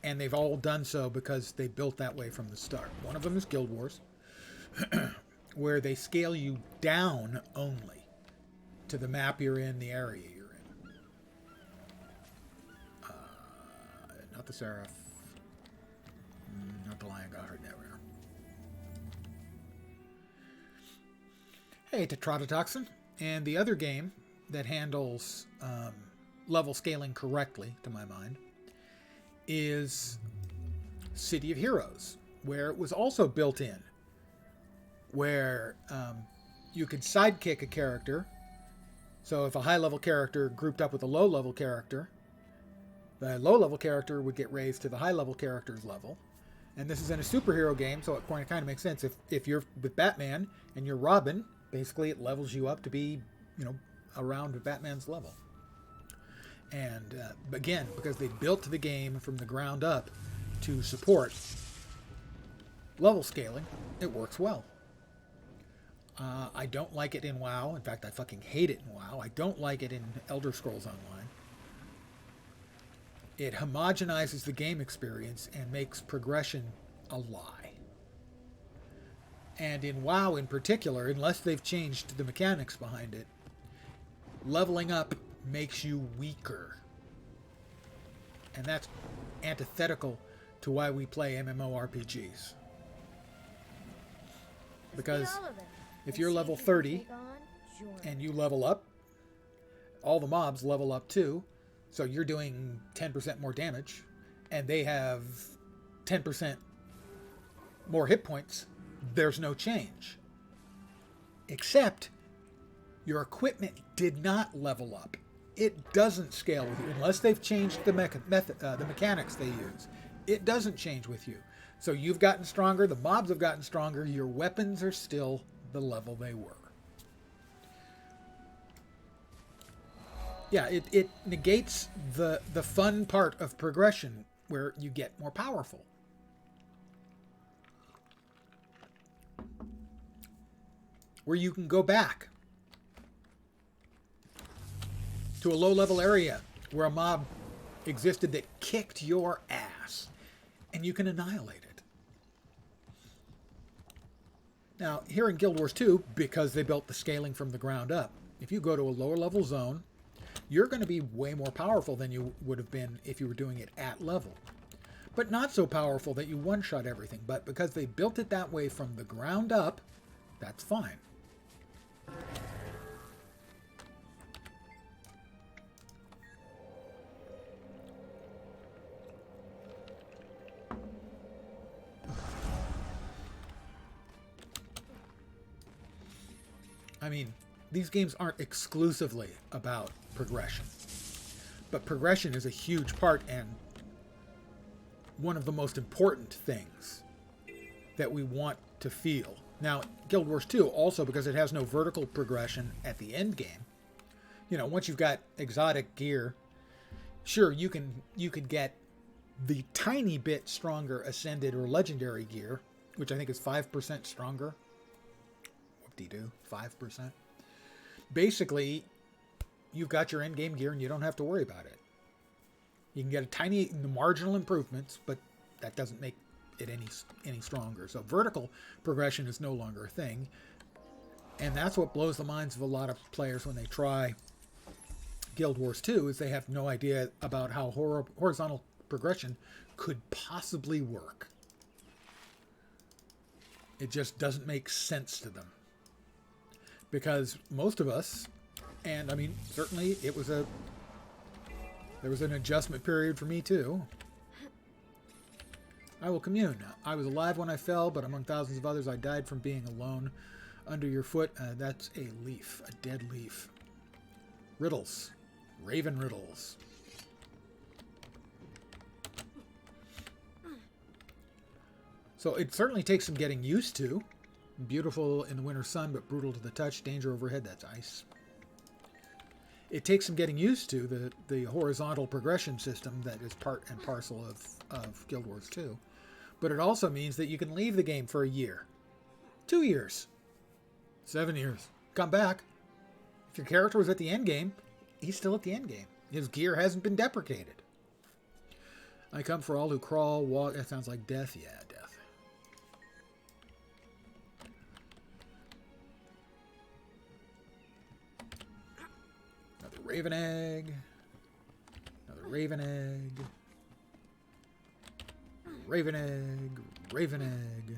And they've all done so because they built that way from the start. One of them is Guild Wars, where they scale you down only to the map you're in, the area you're in. Not the Seraph. Not the Lion Gothard. There we are. Hey, Tetrodotoxin. And the other game that handles level scaling correctly, to my mind, is City of Heroes, where it was also built in, where you could sidekick a character. So if a high-level character grouped up with a low-level character, the low-level character would get raised to the high-level character's level. And this is in a superhero game, so it kind of makes sense. If you're with Batman and you're Robin, basically it levels you up to be, around Batman's level. And again, because they built the game from the ground up to support level scaling, it works well. I don't like it in WoW. In fact, I fucking hate it in WoW. I don't like it in Elder Scrolls Online. It homogenizes the game experience and makes progression a lie. And in WoW in particular, unless they've changed the mechanics behind it, leveling up makes you weaker. And that's antithetical to why we play MMORPGs. Because if you're level 30 and you level up, all the mobs level up too. So you're doing 10% more damage, and they have 10% more hit points. There's no change. Except your equipment did not level up. It doesn't scale with you unless they've changed the mechanics they use. It doesn't change with you. So you've gotten stronger, the mobs have gotten stronger, your weapons are still the level they were. Yeah, it negates the fun part of progression where you get more powerful. Where you can go back to a low-level area where a mob existed that kicked your ass, and you can annihilate it. Now, here in Guild Wars 2, because they built the scaling from the ground up, if you go to a lower-level zone, you're going to be way more powerful than you would have been if you were doing it at level. But not so powerful that you one-shot everything. But because they built it that way from the ground up, that's fine. I mean, these games aren't exclusively about progression, but progression is a huge part and one of the most important things that we want to feel. Now, Guild Wars 2 also, because it has no vertical progression at the end game. You know, once you've got exotic gear, sure, you could get the tiny bit stronger ascended or legendary gear, which I think is 5% stronger. Whoop-de-doo, 5%. Basically, you've got your end-game gear and you don't have to worry about it. You can get a tiny marginal improvements, but that doesn't make it any stronger. So vertical progression is no longer a thing. And that's what blows the minds of a lot of players when they try Guild Wars 2, is they have no idea about how horizontal progression could possibly work. It just doesn't make sense to them. Because most of us, and I mean, certainly there was an adjustment period for me too. I will commune. I was alive when I fell, but among thousands of others I died from being alone. Under your foot, that's a leaf, a dead leaf. Riddles. Raven riddles. So it certainly takes some getting used to. Beautiful in the winter sun, but brutal to the touch. Danger overhead, that's ice. It takes some getting used to, the horizontal progression system that is part and parcel of Guild Wars 2. But it also means that you can leave the game for a year. 2 years. 7 years. Come back. If your character was at the end game, he's still at the end game. His gear hasn't been deprecated. I come for all who crawl, walk. That sounds like death. Yeah, death. Another raven egg. Another raven egg. Raven egg. Raven egg.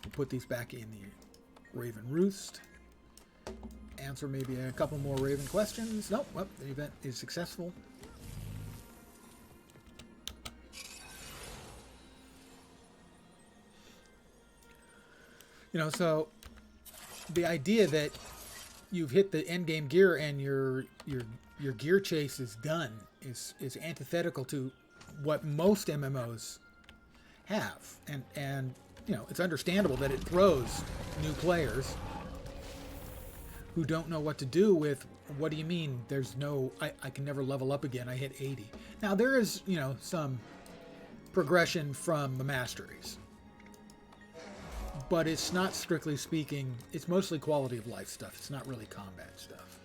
We'll put these back in the raven roost. Answer maybe a couple more raven questions. Nope. Well, the event is successful. You know, so the idea that you've hit the end game gear and your gear chase is done is antithetical to what most MMOs have, and you know, it's understandable that it throws new players who don't know what to do with, what do you mean there's no, I can never level up again, I hit 80. Now there is, you know, some progression from the masteries, but it's not, strictly speaking, it's mostly quality of life stuff. It's not really combat stuff.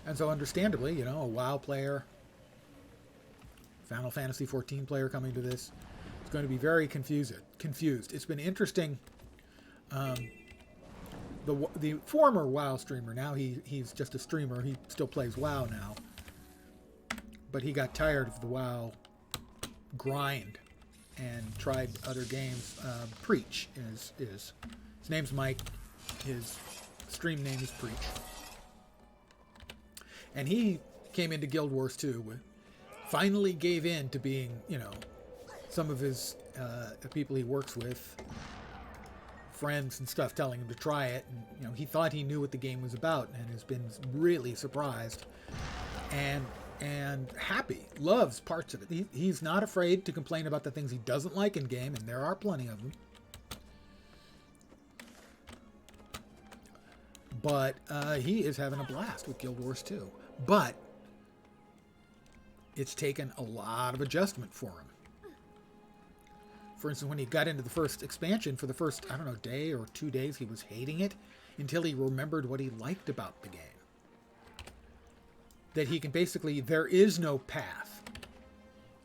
And so understandably, you know, a WoW player, Final Fantasy XIV player coming to this is going to be very confused. It's been interesting. The former WoW streamer, now he's just a streamer. He still plays WoW now. But he got tired of the WoW grind. and tried other games. Preach is his name's Mike. His stream name is Preach. And he came into Guild Wars 2, finally gave in to being, you know, some of his the people he works with, friends and stuff, telling him to try it. And, you know, he thought he knew what the game was about and has been really surprised and happy, loves parts of it. He's not afraid to complain about the things he doesn't like in game, and there are plenty of them. But he is having a blast with Guild Wars 2. But it's taken a lot of adjustment for him. For instance, when he got into the first expansion, for the first, I don't know, day or 2 days, he was hating it until he remembered what he liked about the game. That he can basically, there is no path.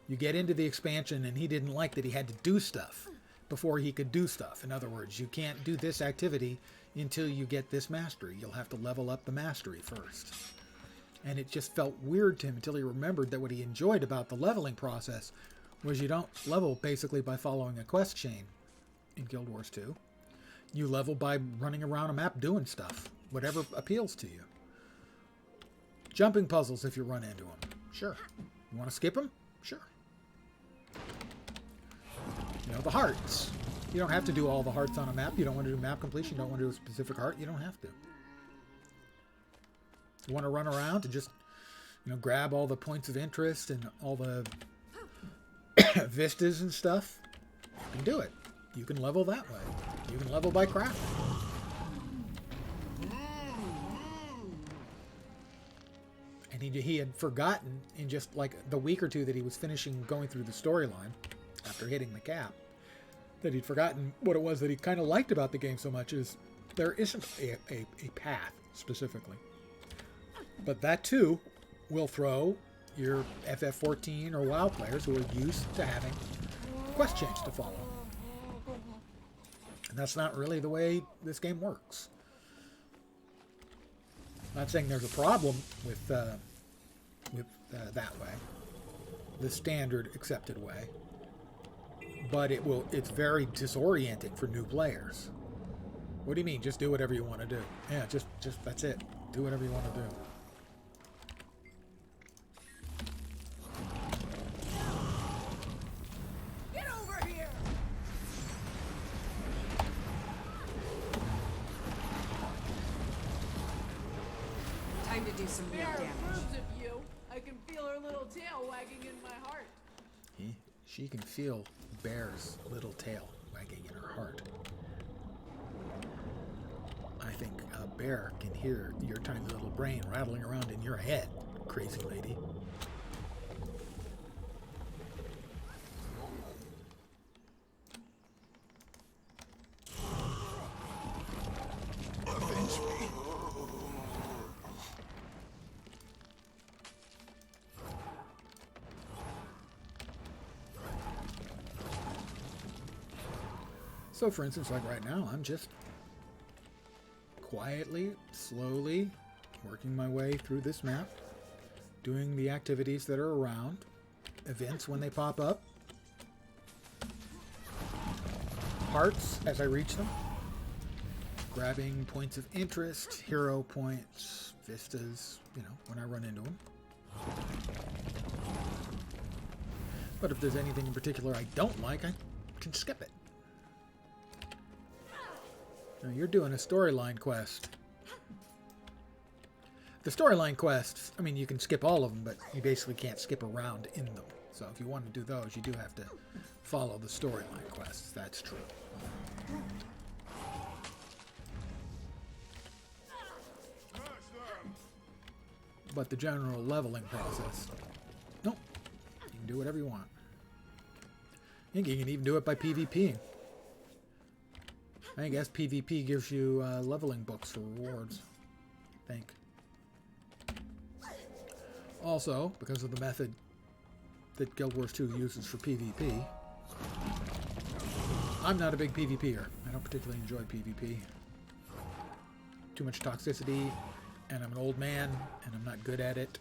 You get into the expansion, and he didn't like that he had to do stuff before he could do stuff. In other words, you can't do this activity until you get this mastery. You'll have to level up the mastery first. And it just felt weird to him until he remembered that what he enjoyed about the leveling process was you don't level basically by following a quest chain in Guild Wars 2. You level by running around a map doing stuff, whatever appeals to you. Jumping puzzles if you run into them. Sure. You want to skip them? Sure. You know, the hearts. You don't have to do all the hearts on a map. You don't want to do map completion. You don't want to do a specific heart. You don't have to. You want to run around and just, you know, grab all the points of interest and all the vistas and stuff. You can do it. You can level that way. You can level by crafting. And he had forgotten in just like the week or two that he was finishing going through the storyline after hitting the cap, that he'd forgotten what it was that he kind of liked about the game so much is there isn't a path specifically. But that too will throw your FF14 or WoW players who are used to having quest chains to follow. And that's not really the way this game works. I'm not saying there's a problem with that way, the standard accepted way, but it's very disorienting for new players. What do you mean? Just do whatever you want to do. Yeah, just that's it. Do whatever you want to do. Get over here! Time to do some real Bear damage. approves of you. I can feel her little tail wagging in my heart. She can feel Bear's little tail wagging in her heart. I think a bear can hear your tiny little brain rattling around in your head, crazy lady. Avenge me. So, for instance, like right now, I'm just quietly, slowly working my way through this map, doing the activities that are around, events when they pop up, hearts as I reach them, grabbing points of interest, hero points, vistas, you know, when I run into them. But if there's anything in particular I don't like, I can skip it. Now you're doing a storyline quest. The storyline quests, I mean, you can skip all of them, but you basically can't skip around in them. So if you want to do those, you do have to follow the storyline quests. That's true. But the general leveling process, nope. You can do whatever you want. I think you can even do it by PvPing. I guess PvP gives you leveling books for rewards, I think. Also, because of the method that Guild Wars 2 uses for PvP, I'm not a big PvPer. I don't particularly enjoy PvP. Too much toxicity, and I'm an old man, and I'm not good at it.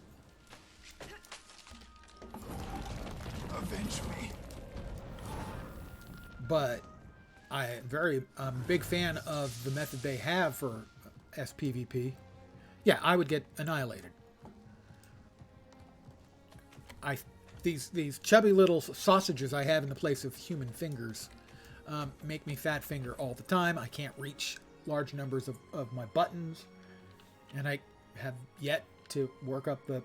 Avenge me. but I'm a big fan of the method they have for SPVP. Yeah, I would get annihilated. These chubby little sausages I have in the place of human fingers make me fat finger all the time. I can't reach large numbers of my buttons, and I have yet to work up the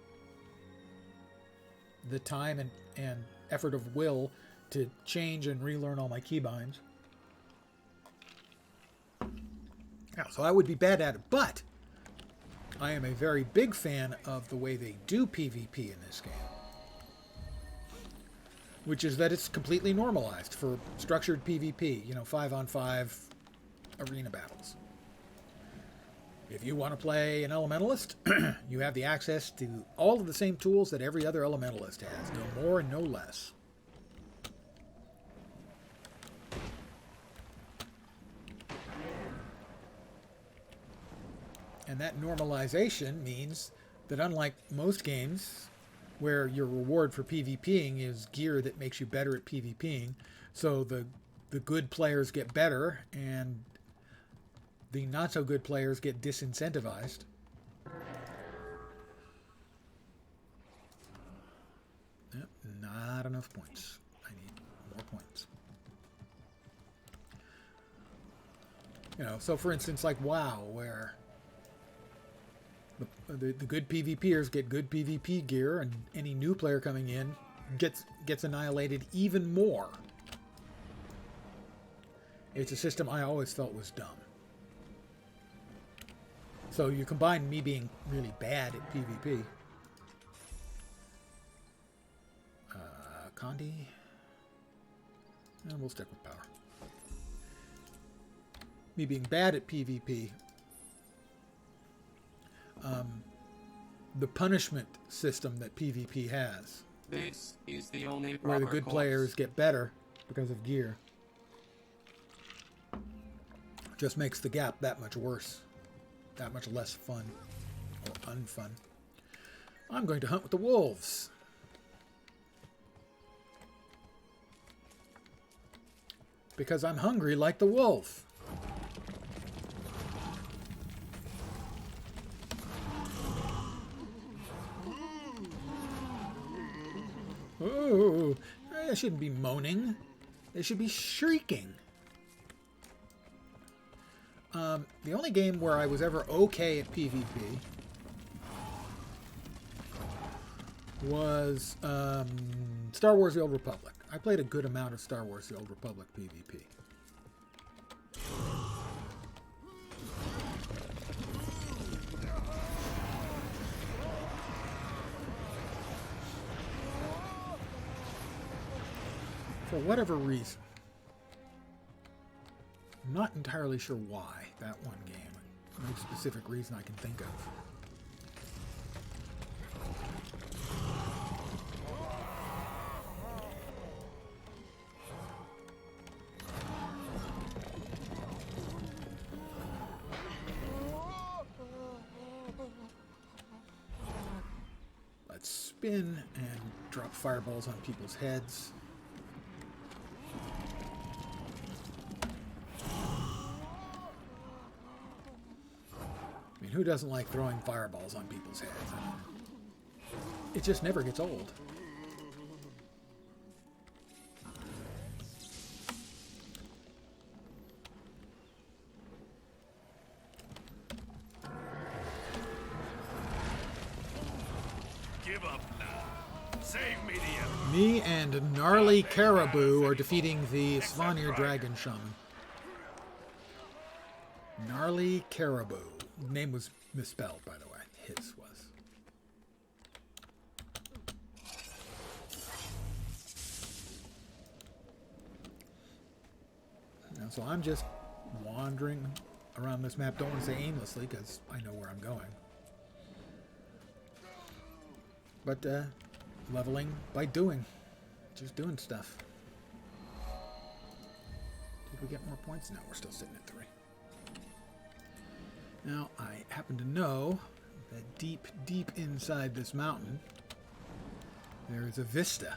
time and effort of will to change and relearn all my keybinds. Now, so I would be bad at it, but I am a very big fan of the way they do PvP in this game, which is that it's completely normalized for structured PvP, 5-on-5 arena battles. If you want to play an elementalist, you have the access to all of the same tools that every other elementalist has, no more and no less. And that normalization means that unlike most games where your reward for PvPing is gear that makes you better at PvPing, so the good players get better and the not so good players get disincentivized. Yep, not enough points. I need more points. So for instance, like WoW, where the good PvPers get good PvP gear, and any new player coming in gets annihilated even more. It's a system I always felt was dumb. So you combine me being really bad at PvP. Condi. And we'll stick with power. Me being bad at PvP. The punishment system that PvP has. This is the only where the good course. players get better because of gear. Just makes the gap that much worse. That much less fun. Or unfun. I'm going to hunt with the wolves. Because I'm hungry like the wolf. Oh, they shouldn't be moaning. They should be shrieking. The only game where I was ever okay at PvP was Star Wars The Old Republic. I played a good amount of Star Wars The Old Republic PvP. For whatever reason. I'm not entirely sure why that one game. No specific reason I can think of. Let's spin and drop fireballs on people's heads. Who doesn't like throwing fireballs on people's heads? It just never gets old. Give up now. Save me the enemy. Me and Gnarly Caribou are defeating the Svanir Dragon Shaman. Gnarly Caribou. Name was misspelled, by the way. His was. And so I'm just wandering around this map. Don't want to say aimlessly, because I know where I'm going. But leveling by doing. Just doing stuff. Did we get more points? No, we're still sitting at 3. Now, I happen to know that deep, deep inside this mountain, there is a vista.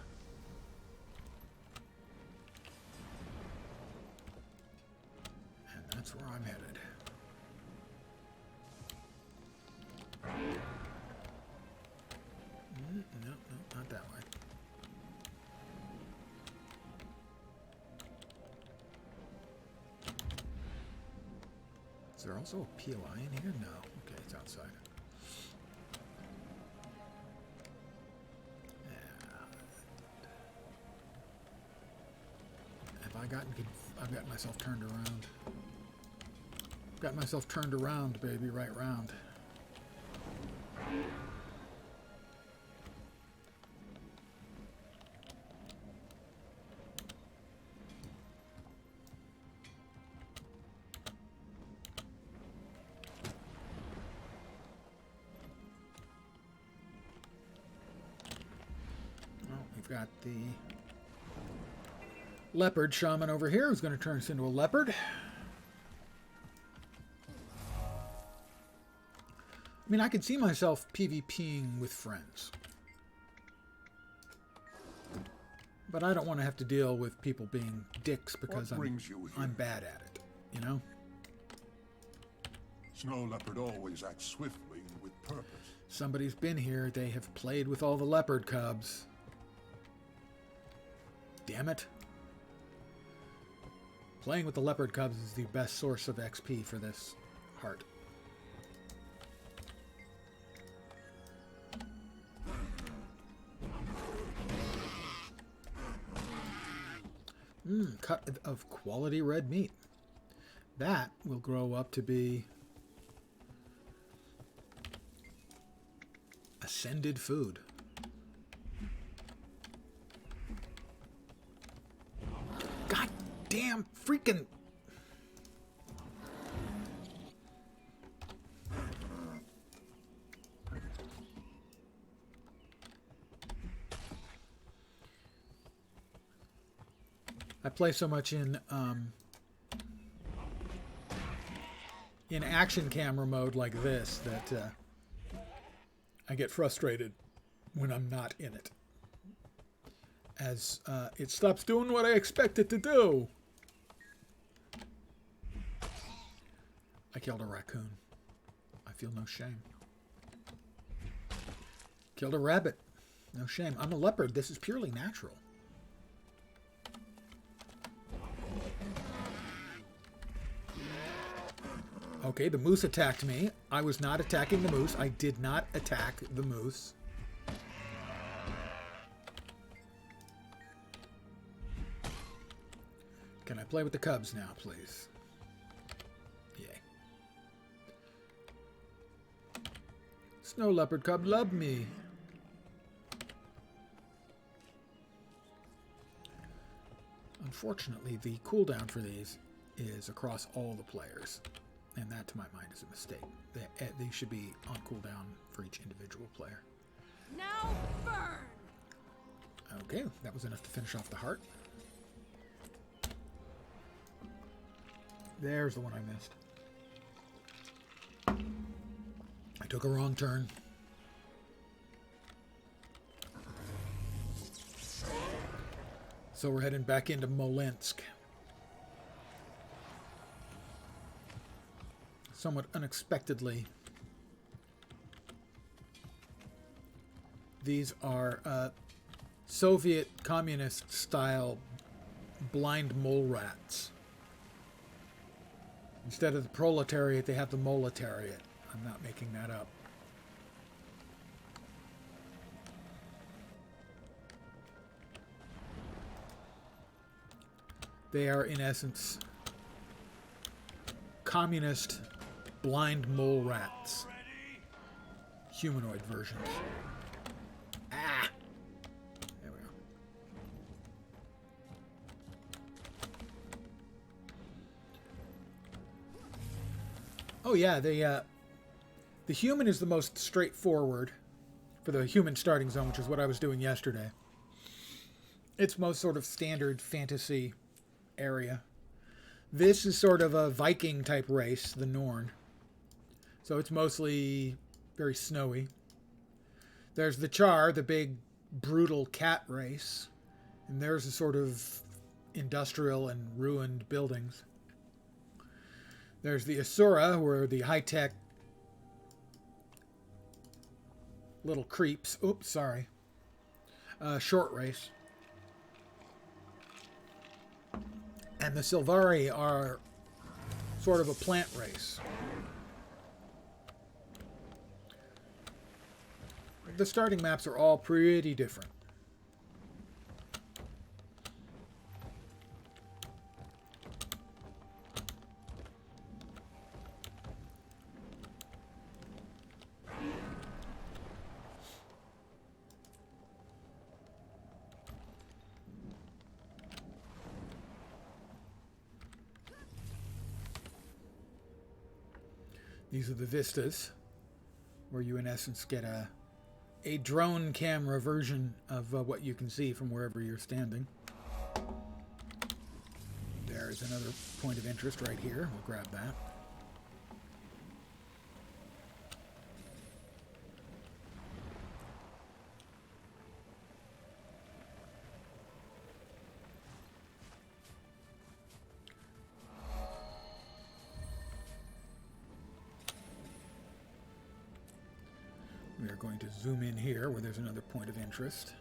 That's where I'm headed. No, not that way. Is there also a POI in here? No. Okay, it's outside. I've got myself turned around. Got myself turned around, baby, right round. Well, we've got the leopard shaman over here who's going to turn us into a leopard. I mean, I could see myself PvPing with friends. But I don't want to have to deal with people being dicks because I'm bad at it, you know? Snow leopard always acts swiftly and with purpose. Somebody's been here. They have played with all the leopard cubs. Damn it. Playing with the leopard cubs is the best source of XP for this heart. Cut of quality red meat. That will grow up to be ascended food. God damn freaking... I play so much in action camera mode like this that I get frustrated when I'm not in it, as it stops doing what I expect it to do. I killed a raccoon. I feel no shame. Killed a rabbit. No shame. I'm a leopard. This is purely natural. Okay, the moose attacked me. I was not attacking the moose. I did not attack the moose. Can I play with the cubs now, please? Yay. Snow leopard cub, love me. Unfortunately, the cooldown for these is across all the players. And that, to my mind, is a mistake. They should be on cooldown for each individual player. Now burn! Okay, that was enough to finish off the heart. There's the one I missed. I took a wrong turn. So we're heading back into Molensk. Somewhat unexpectedly. These are Soviet communist style blind mole rats. Instead of the proletariat, they have the moletariat. I'm not making that up. They are, in essence, communist blind mole rats. Humanoid versions. Ah! There we go. Oh yeah, the human is the most straightforward for the human starting zone, which is what I was doing yesterday. It's most sort of standard fantasy area. This is sort of a Viking type race, the Norn. So it's mostly very snowy. There's the Char, the big brutal cat race. And there's a sort of industrial and ruined buildings. There's the Asura, who are the high-tech little creeps. Oops, sorry. Short race. And the Sylvari are sort of a plant race. The starting maps are all pretty different. These are the vistas, where you in essence get a drone camera version of what you can see from wherever you're standing. There's another point of interest right here. We'll grab that. We are going to zoom in here where there's another point of interest.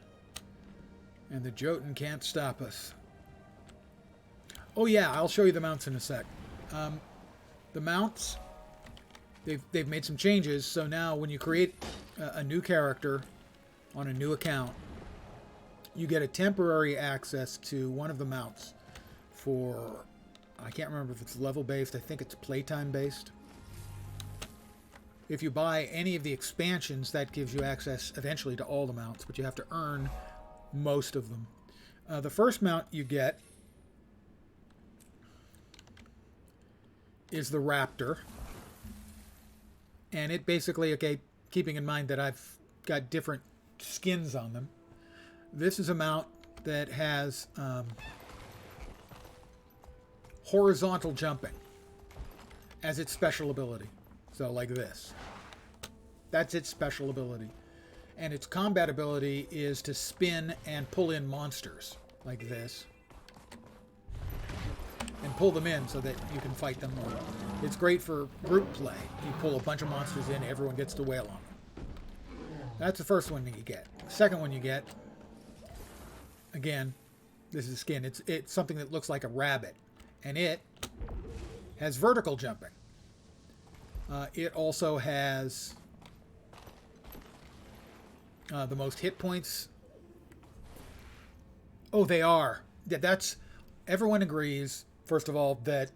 And the Jotun can't stop us. Oh yeah, I'll show you the mounts in a sec. The mounts, they've made some changes, so now when you create a new character on a new account, you get a temporary access to one of the mounts for, I can't remember if it's level based, I think it's playtime based. If you buy any of the expansions, that gives you access eventually to all the mounts, but you have to earn most of them. The first mount you get is the Raptor. And it basically, okay, keeping in mind that I've got different skins on them, this is a mount that has horizontal jumping as its special ability. So like this. That's its special ability. And its combat ability is to spin and pull in monsters like this. And pull them in so that you can fight them. It's great for group play. You pull a bunch of monsters in, everyone gets to wail on them. That's the first one that you get. The second one you get, again, this is skin. It's something that looks like a rabbit. And it has vertical jumping. It also has the most hit points. Oh, they are. Yeah, that's. Everyone agrees, first of all, that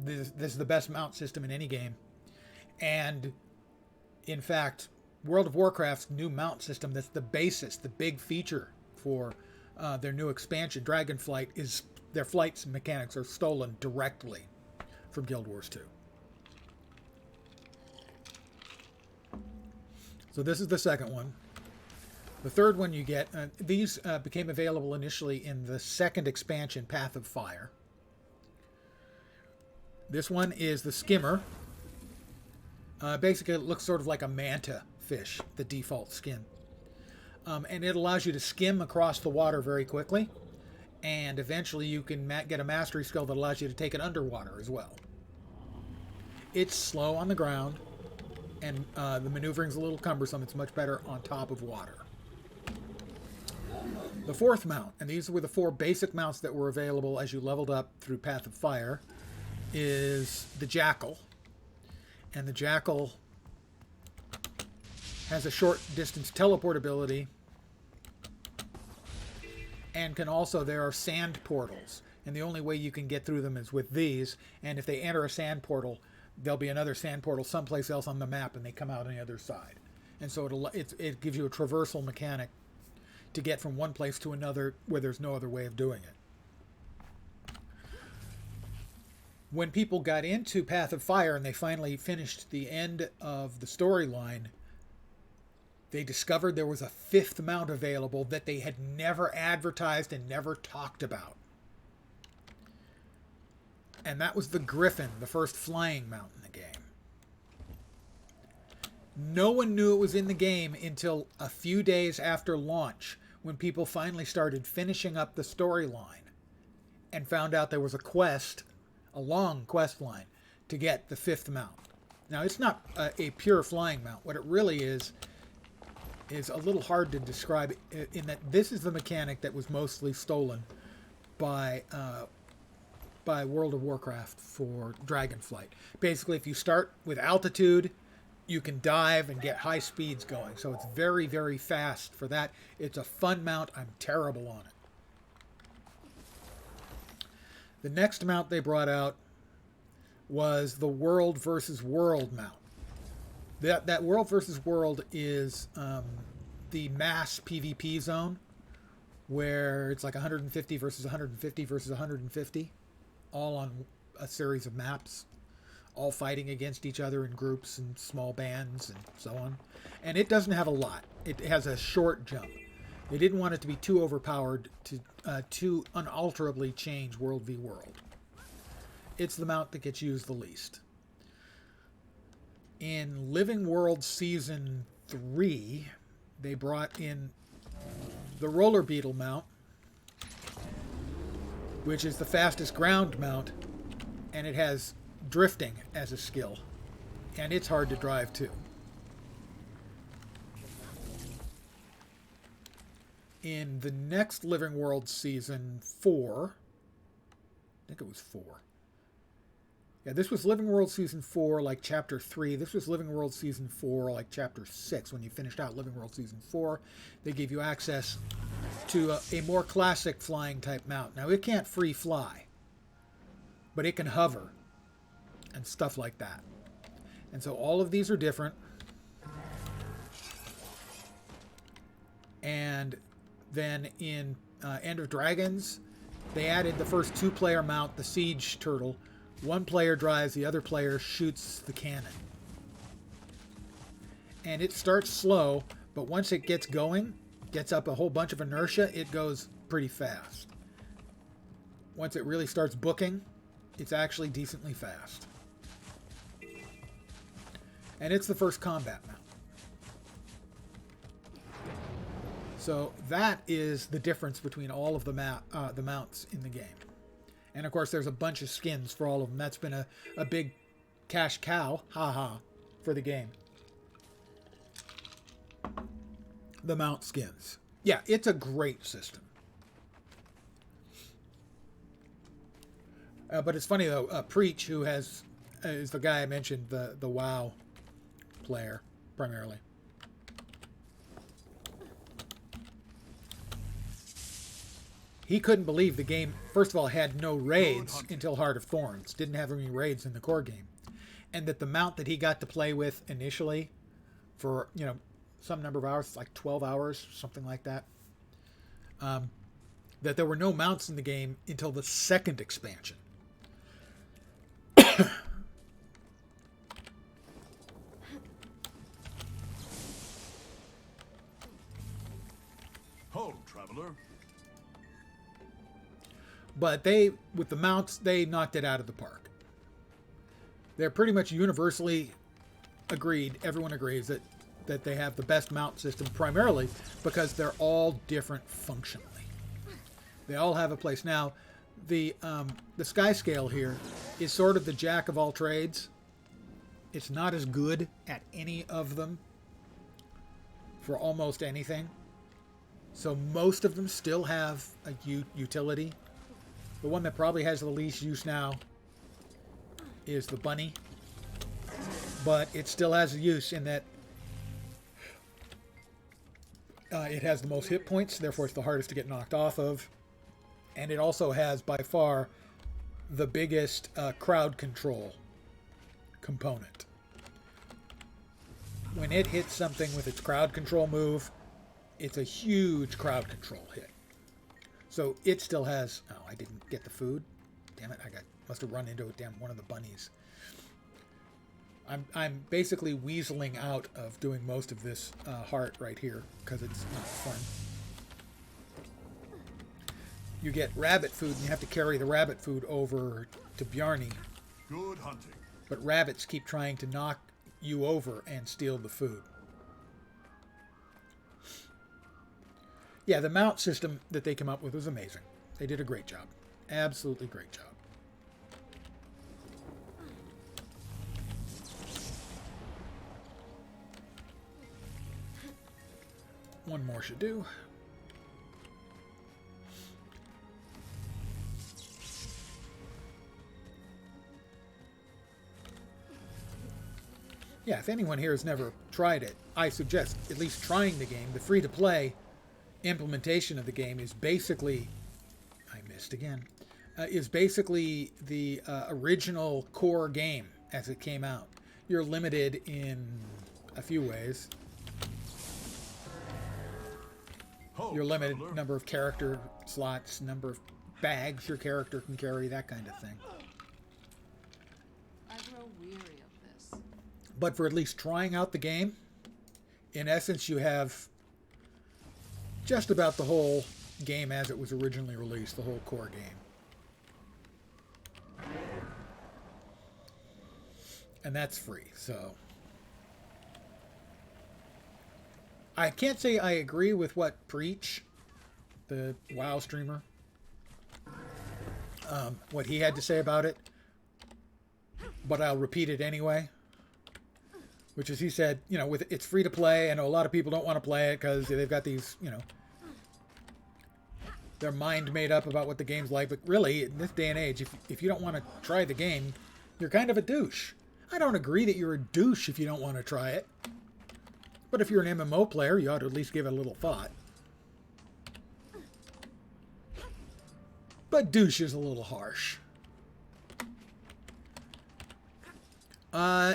this is the best mount system in any game. And, in fact, World of Warcraft's new mount system, that's the basis, the big feature for their new expansion, Dragonflight, is their flights mechanics are stolen directly from Guild Wars 2. So this is the second one. The third one you get, these became available initially in the second expansion, Path of Fire. This one is the Skimmer. Basically, it looks sort of like a manta fish, the default skin. And it allows you to skim across the water very quickly. And eventually you can get a mastery skill that allows you to take it underwater as well. It's slow on the ground. And the maneuvering's a little cumbersome. It's much better on top of water. The fourth mount, and these were the four basic mounts that were available as you leveled up through Path of Fire, is the Jackal. And the Jackal has a short distance teleport ability. And can also, there are sand portals. And the only way you can get through them is with these. And if they enter a sand portal, there'll be another sand portal someplace else on the map, and they come out on the other side. And so it gives you a traversal mechanic to get from one place to another where there's no other way of doing it. When people got into Path of Fire and they finally finished the end of the storyline, they discovered there was a fifth mount available that they had never advertised and never talked about. And that was the Griffin, the first flying mount in the game. No one knew it was in the game until a few days after launch, when people finally started finishing up the storyline and found out there was a quest, a long quest line, to get the 5th mount. Now, it's not a pure flying mount. What it really is a little hard to describe, in that this is the mechanic that was mostly stolen by World of Warcraft for Dragonflight. Basically, if you start with altitude, you can dive and get high speeds going. So it's very, very fast for that. It's a fun mount. I'm terrible on it. The next mount they brought out was the World versus World mount. That World versus World is the mass PvP zone, where it's like 150 versus 150 versus 150, all on a series of maps, all fighting against each other in groups and small bands and so on. And it doesn't have a lot. It has a short jump. They didn't want it to be too overpowered to unalterably change World v. World. It's the mount that gets used the least. In Living World Season 3, they brought in the Roller Beetle mount, which is the fastest ground mount, and it has drifting as a skill, and it's hard to drive too. In the next Living World Season 4, I think it was 4. Yeah, this was Living World Season 4, like Chapter 3. This was Living World Season 4, like Chapter 6. When you finished out Living World Season 4, they gave you access to a more classic flying type mount. Now, it can't free fly, but it can hover and stuff like that. And so all of these are different. And then in End of Dragons, they added the first 2-player mount, the Siege Turtle. One player drives, the other player shoots the cannon. And it starts slow, but once it gets going, gets up a whole bunch of inertia, it goes pretty fast. Once it really starts booking, it's actually decently fast. And it's the first combat mount. So that is the difference between all of the mounts in the game. And of course, there's a bunch of skins for all of them. That's been a big cash cow, for the game. The mount skins. Yeah, it's a great system. But it's funny though, Preach, who is the guy I mentioned, the WoW player primarily. He couldn't believe the game, first of all, had no raids until Heart of Thorns. Didn't have any raids in the core game. And that the mount that he got to play with initially for, some number of hours, like 12 hours, something like that, that there were no mounts in the game until the second expansion. Hold, traveler. But with the mounts, they knocked it out of the park. They're pretty much universally agreed, everyone agrees that they have the best mount system, primarily because they're all different functionally. They all have a place. Now, the Sky Scale here is sort of the jack of all trades. It's not as good at any of them for almost anything. So most of them still have a utility. The one that probably has the least use now is the bunny. But it still has a use in that it has the most hit points, therefore it's the hardest to get knocked off of. And it also has, by far, the biggest crowd control component. When it hits something with its crowd control move, it's a huge crowd control hit. So it still has... Oh, I didn't get the food. Damn it, must have run into one of the bunnies. I'm basically weaseling out of doing most of this heart right here because it's not fun. You get rabbit food and you have to carry the rabbit food over to Bjarni. Good hunting. But rabbits keep trying to knock you over and steal the food. Yeah, the mount system that they came up with was amazing. They did a great job. Absolutely great job. One more should do. Yeah, if anyone here has never tried it, I suggest at least trying the game. The free-to-play implementation of the game is basically... I missed again. Is basically the original core game as it came out. You're limited in a few ways. You're limited number of character slots, number of bags your character can carry, that kind of thing. I grow weary of this. But for at least trying out the game, in essence, you have just about the whole game as it was originally released, the whole core game. And that's free, so... I can't say I agree with what Preach, the WoW streamer, what he had to say about it, but I'll repeat it anyway. Which is, he said, you know, it's free to play. I know a lot of people don't want to play it because they've got these, you know, their mind made up about what the game's like. But really, in this day and age, if you don't want to try the game, you're kind of a douche. I don't agree that you're a douche if you don't want to try it. But if you're an MMO player, you ought to at least give it a little thought. But douche is a little harsh.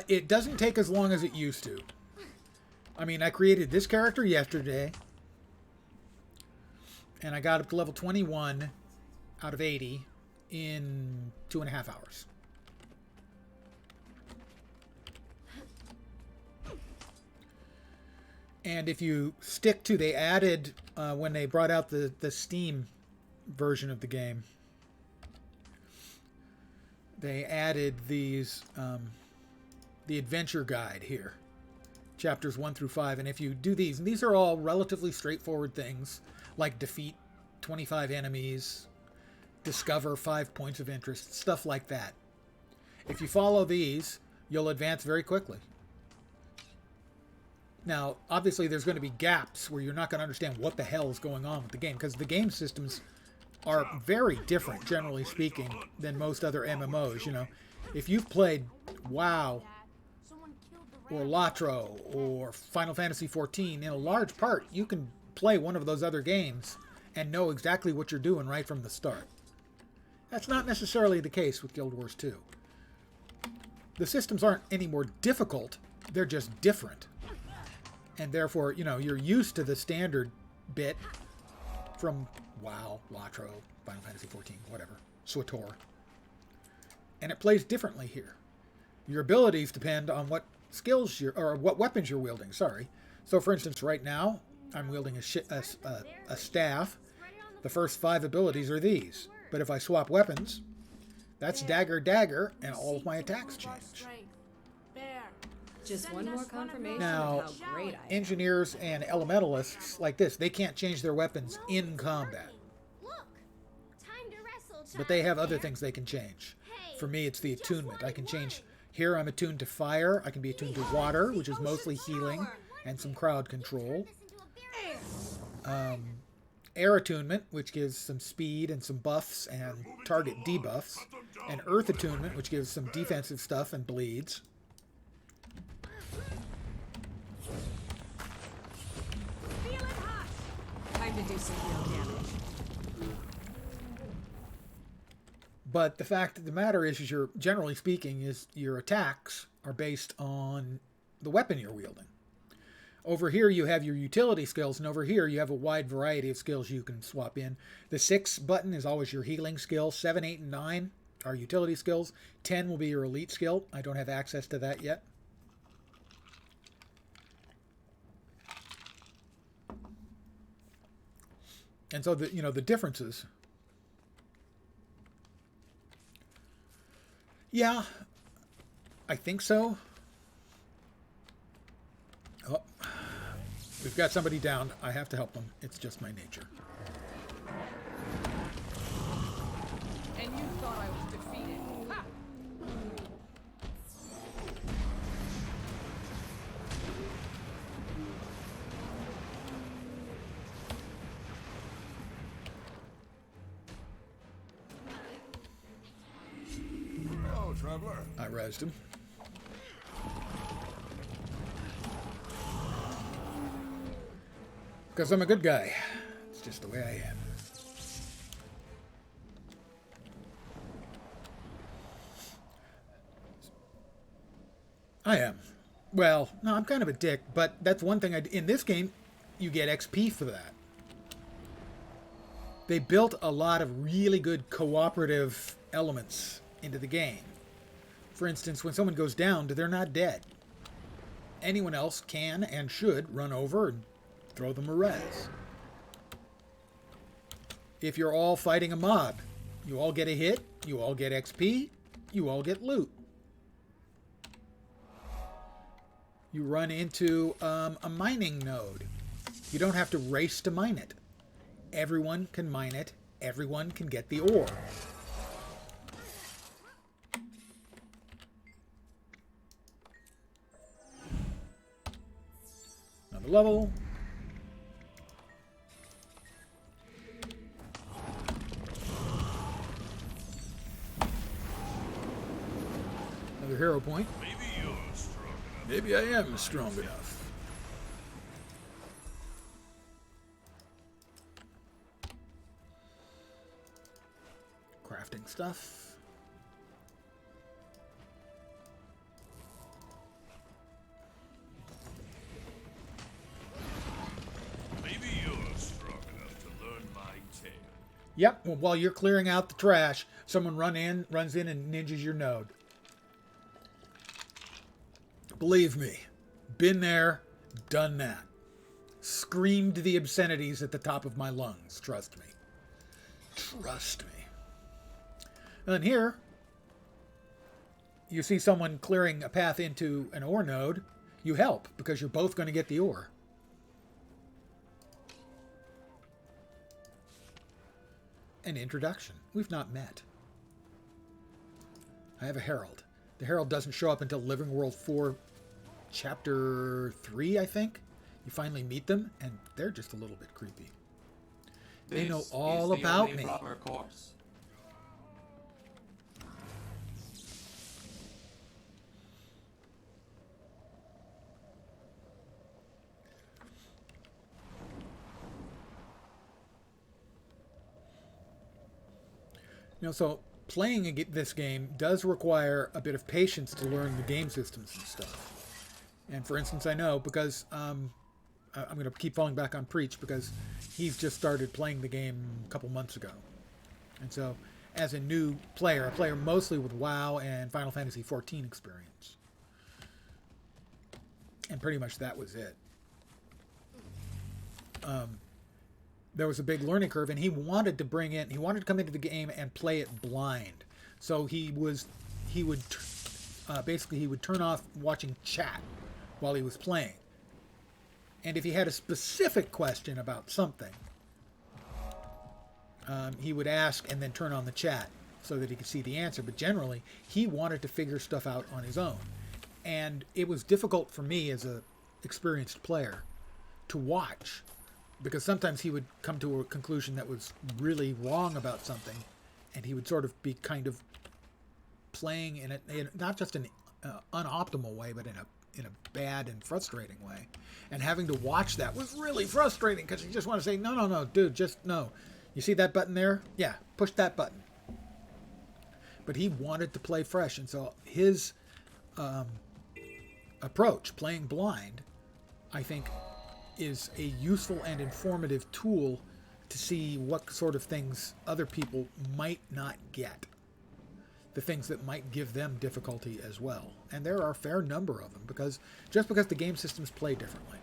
It doesn't take as long as it used to. I mean, I created this character yesterday. And I got up to level 21 out of 80 in 2.5 hours. And if you stick to, they added, when they brought out the Steam version of the game, they added these, the adventure guide here, chapters 1 through 5. And if you do these, and these are all relatively straightforward things, like defeat 25 enemies, discover 5 points of interest, stuff like that. If you follow these, you'll advance very quickly. Now, obviously, there's going to be gaps where you're not going to understand what the hell is going on with the game, because the game systems are very different, generally speaking, than most other MMOs. You know, if you've played WoW or Latro or Final Fantasy XIV, in a large part, you can play one of those other games and know exactly what you're doing right from the start. That's not necessarily the case with Guild Wars 2. The systems aren't any more difficult, they're just different. And therefore, you know, you're used to the standard bit from WoW, Latro, Final Fantasy XIV, whatever, SWTOR. And it plays differently here. Your abilities depend on what skills or what weapons you're wielding, sorry. So, for instance, right now, I'm wielding a staff. The first 5 abilities are these. But if I swap weapons, that's dagger, dagger, and all of my attacks change. Just one more confirmation Now, of how great I am. engineers and elementalists like this, they can't change their weapons in combat. But they have other things they can change. For me, it's the attunement. I can change. Here I'm attuned to fire. I can be attuned to water, which is mostly healing and some crowd control. Air attunement, which gives some speed and some buffs and target debuffs. And earth attunement, which gives some defensive stuff and bleeds. Time to do some real damage. But the fact of the matter is you're, generally speaking, is your attacks are based on the weapon you're wielding. Over here you have your utility skills, and over here you have a wide variety of skills you can swap in. The 6 button is always your healing skill. 7, 8, and 9 are utility skills. 10 will be your elite skill. I don't have access to that yet. And so the, you know, the differences. Yeah, I think so. Oh, we've got somebody down. I have to help them. It's just my nature. And you thought I was defeated. Ha! traveler? I rezzed him. Because I'm a good guy. It's just the way I am. I am. Well, no, I'm kind of a dick, but that's one thing in this game, you get XP for that. They built a lot of really good cooperative elements into the game. For instance, when someone goes down, they're not dead. Anyone else can and should run over and throw them a res. If you're all fighting a mob, you all get a hit, you all get XP, you all get loot. You run into a mining node. You don't have to race to mine it. Everyone can mine it. Everyone can get the ore. Another level. Another hero point. Maybe I am strong enough. Crafting stuff. Maybe you're strong enough to learn my tale. Yep, well, while you're clearing out the trash, someone runs in and ninjas your node. Believe me, been there, done that. Screamed the obscenities at the top of my lungs, trust me. Trust me. And here, you see someone clearing a path into an ore node, you help, because you're both going to get the ore. An introduction. We've not met. I have a herald. The herald doesn't show up until Living World 4, Chapter 3, I think. You finally meet them, and they're just a little bit creepy. They know all about me. Course. You know, so playing this game does require a bit of patience to learn the game systems and stuff. And for instance, I know because I'm going to keep falling back on Preach because he's just started playing the game a couple months ago. And so as a new player, a player mostly with WoW and Final Fantasy XIV experience. And pretty much that was it. There was a big learning curve, and he wanted to come into the game and play it blind. So he would turn off watching chat while he was playing. And if he had a specific question about something, he would ask and then turn on the chat so that he could see the answer. But generally, he wanted to figure stuff out on his own. And it was difficult for me as an experienced player to watch, because sometimes he would come to a conclusion that was really wrong about something, and he would sort of be kind of playing in not just an unoptimal way, but in a bad and frustrating way. And having to watch that was really frustrating, because you just want to say, no, dude, just no. You see that button there? Yeah, push that button. But he wanted to play fresh, and so his approach, playing blind, I think, is a useful and informative tool to see what sort of things other people might not get. The things that might give them difficulty as well. And there are a fair number of them, because the game systems play differently.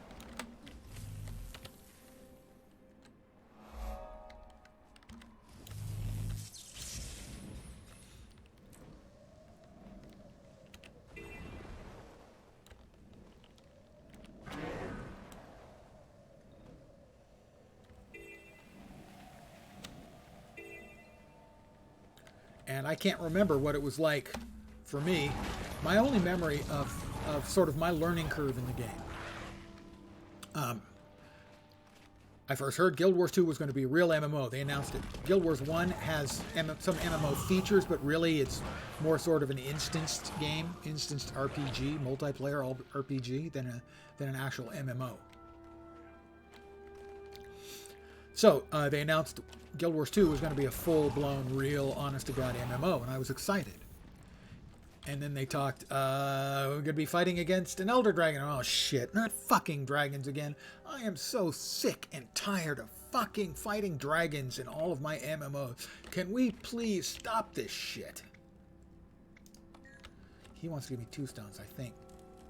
And I can't remember what it was like for me. My only memory of sort of my learning curve in the game. I first heard Guild Wars 2 was going to be a real MMO. They announced it. Guild Wars 1 has some MMO features, but really it's more sort of an instanced game, instanced RPG, multiplayer RPG than an actual MMO. So they announced Guild Wars 2 was going to be a full-blown, real, honest-to-God MMO, and I was excited. And then they talked, we're going to be fighting against an Elder Dragon. Oh, shit, not fucking dragons again. I am so sick and tired of fucking fighting dragons in all of my MMOs. Can we please stop this shit? He wants to give me 2 stones, I think.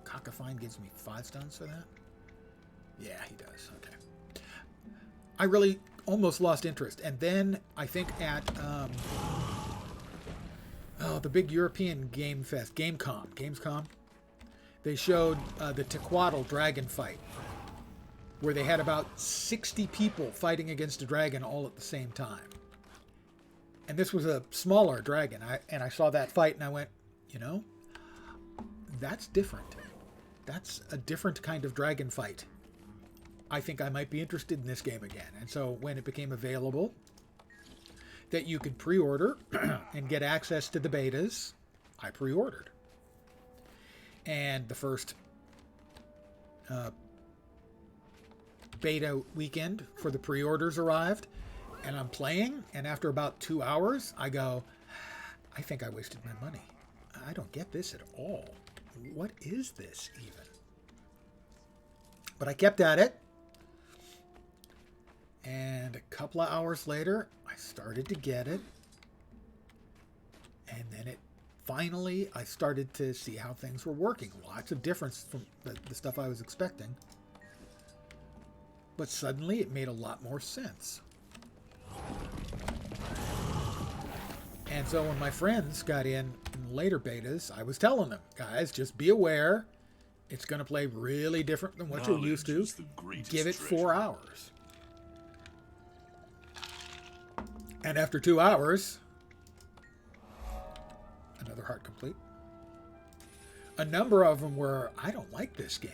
Cockafine gives me 5 stones for that? Yeah, he does. Okay. I really almost lost interest. And then I think at... the big European game fest, Gamescom, they showed the Tequatl dragon fight, where they had about 60 people fighting against a dragon all at the same time. And this was a smaller dragon, and I saw that fight, and I went, you know, that's different. That's a different kind of dragon fight. I think I might be interested in this game again. And so when it became available, that you could pre-order and get access to the betas, I pre-ordered. And the first beta weekend for the pre-orders arrived, and I'm playing, and after about 2 hours, I go, I think I wasted my money. I don't get this at all. What is this even? But I kept at it, and a couple of hours later, I started to get it. And then it finally, I started to see how things were working. Lots of difference from the stuff I was expecting. But suddenly it made a lot more sense. And so when my friends got in later betas, I was telling them, guys, just be aware. It's going to play really different than what you're used to. Give it 4 hours. And after 2 hours, another heart complete. A number of them were, I don't like this game.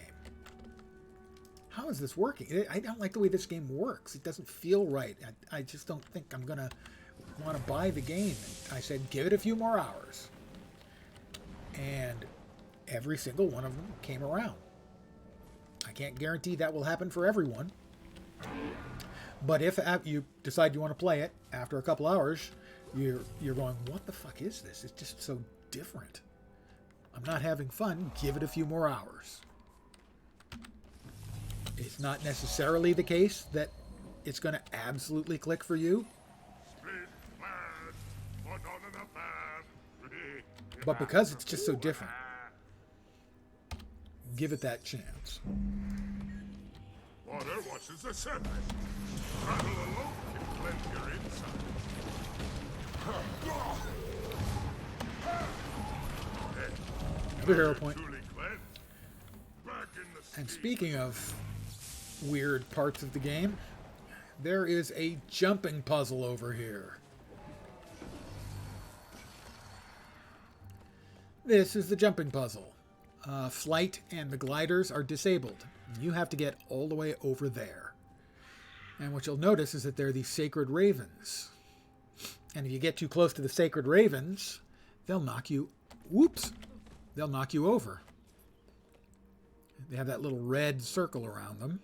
How is this working? I don't like the way this game works. It doesn't feel right. I just don't think I'm going to want to buy the game. And I said, give it a few more hours. And every single one of them came around. I can't guarantee that will happen for everyone. But if you decide you want to play it, after a couple hours, you're going, what the fuck is this? It's just so different. I'm not having fun. Give it a few more hours. It's not necessarily the case that it's going to absolutely click for you. But because it's just so different, give it that chance. Water washes the surface. Travel alone can cleanse your inside. Another hero point. And speaking of weird parts of the game, there is a jumping puzzle over here. This is the jumping puzzle. Flight and the gliders are disabled. You have to get all the way over there. And what you'll notice is that there are these sacred ravens. And if you get too close to the sacred ravens, they'll knock you, they'll knock you over. They have that little red circle around them.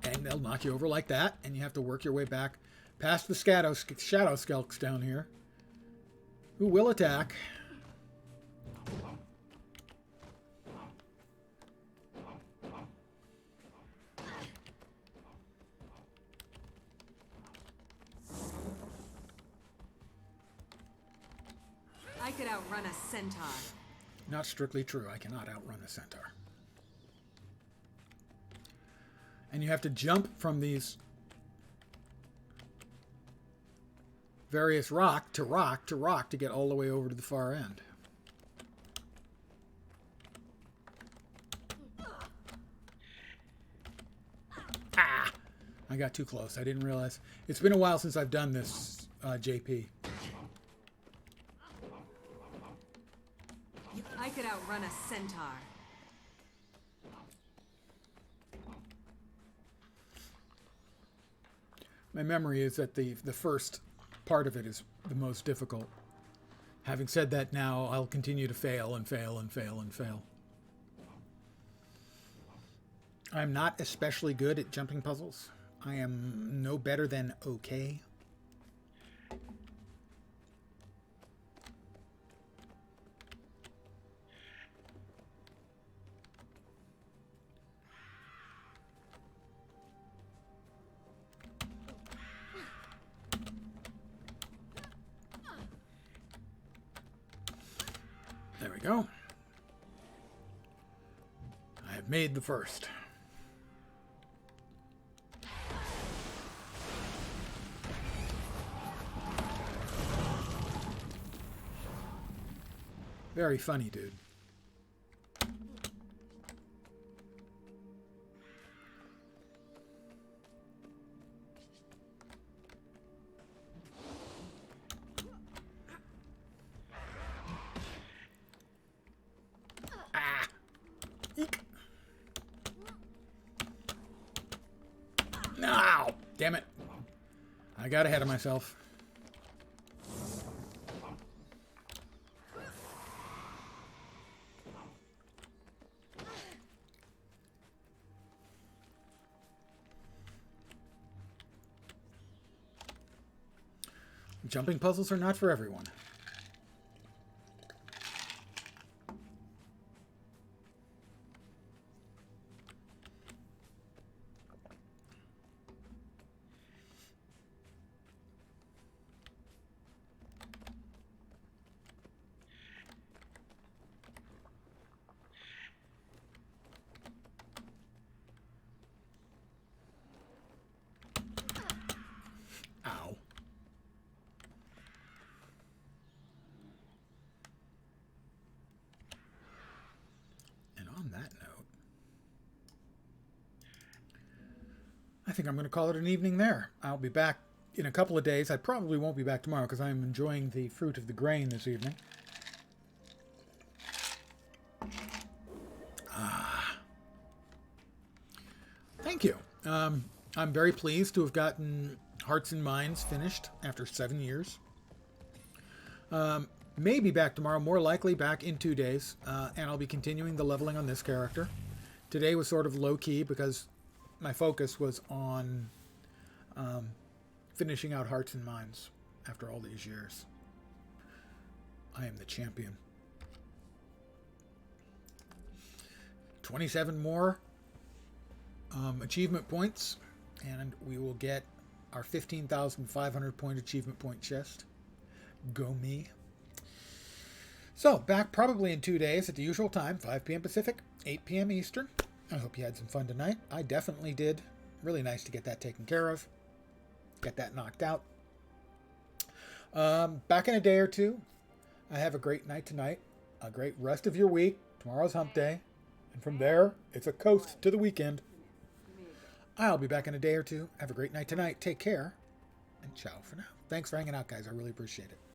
And they'll knock you over like that, and you have to work your way back past the shadow skelks down here, who will attack. I could outrun a centaur. Not strictly true. I cannot outrun a centaur. And you have to jump from these various rock to rock to rock to get all the way over to the far end. Ah! I got too close. I didn't realize. It's been a while since I've done this, JP. outrun a centaur. My memory is that the first part of it is the most difficult. Having said that, now I'll continue to fail and fail and fail and fail. I'm not especially good at jumping puzzles. I am no better than okay. There we go. I have made the first. Very funny, dude. Ah! Eek. No! Damn it. I got ahead of myself. Jumping puzzles are not for everyone. Ow. And on that note, I think I'm going to call it an evening there. I'll be back in a couple of days. I probably won't be back tomorrow because I'm enjoying the fruit of the grain this evening. Thank you. I'm very pleased to have gotten Hearts and Minds finished after 7 years. Maybe back tomorrow, more likely back in 2 days, and I'll be continuing the leveling on this character. Today was sort of low-key because my focus was on finishing out Hearts and Minds after all these years. I am the champion. 27 more achievement points, and we will get our 15,500 point achievement point chest. Go me. So, back probably in 2 days at the usual time, 5 p.m. Pacific, 8 p.m. Eastern. I hope you had some fun tonight. I definitely did. Really nice to get that taken care of. Get that knocked out. Back in a day or two. I have a great night tonight. A great rest of your week. Tomorrow's hump day. And from there, it's a coast to the weekend. I'll be back in a day or two. Have a great night tonight. Take care. And ciao for now. Thanks for hanging out, guys. I really appreciate it.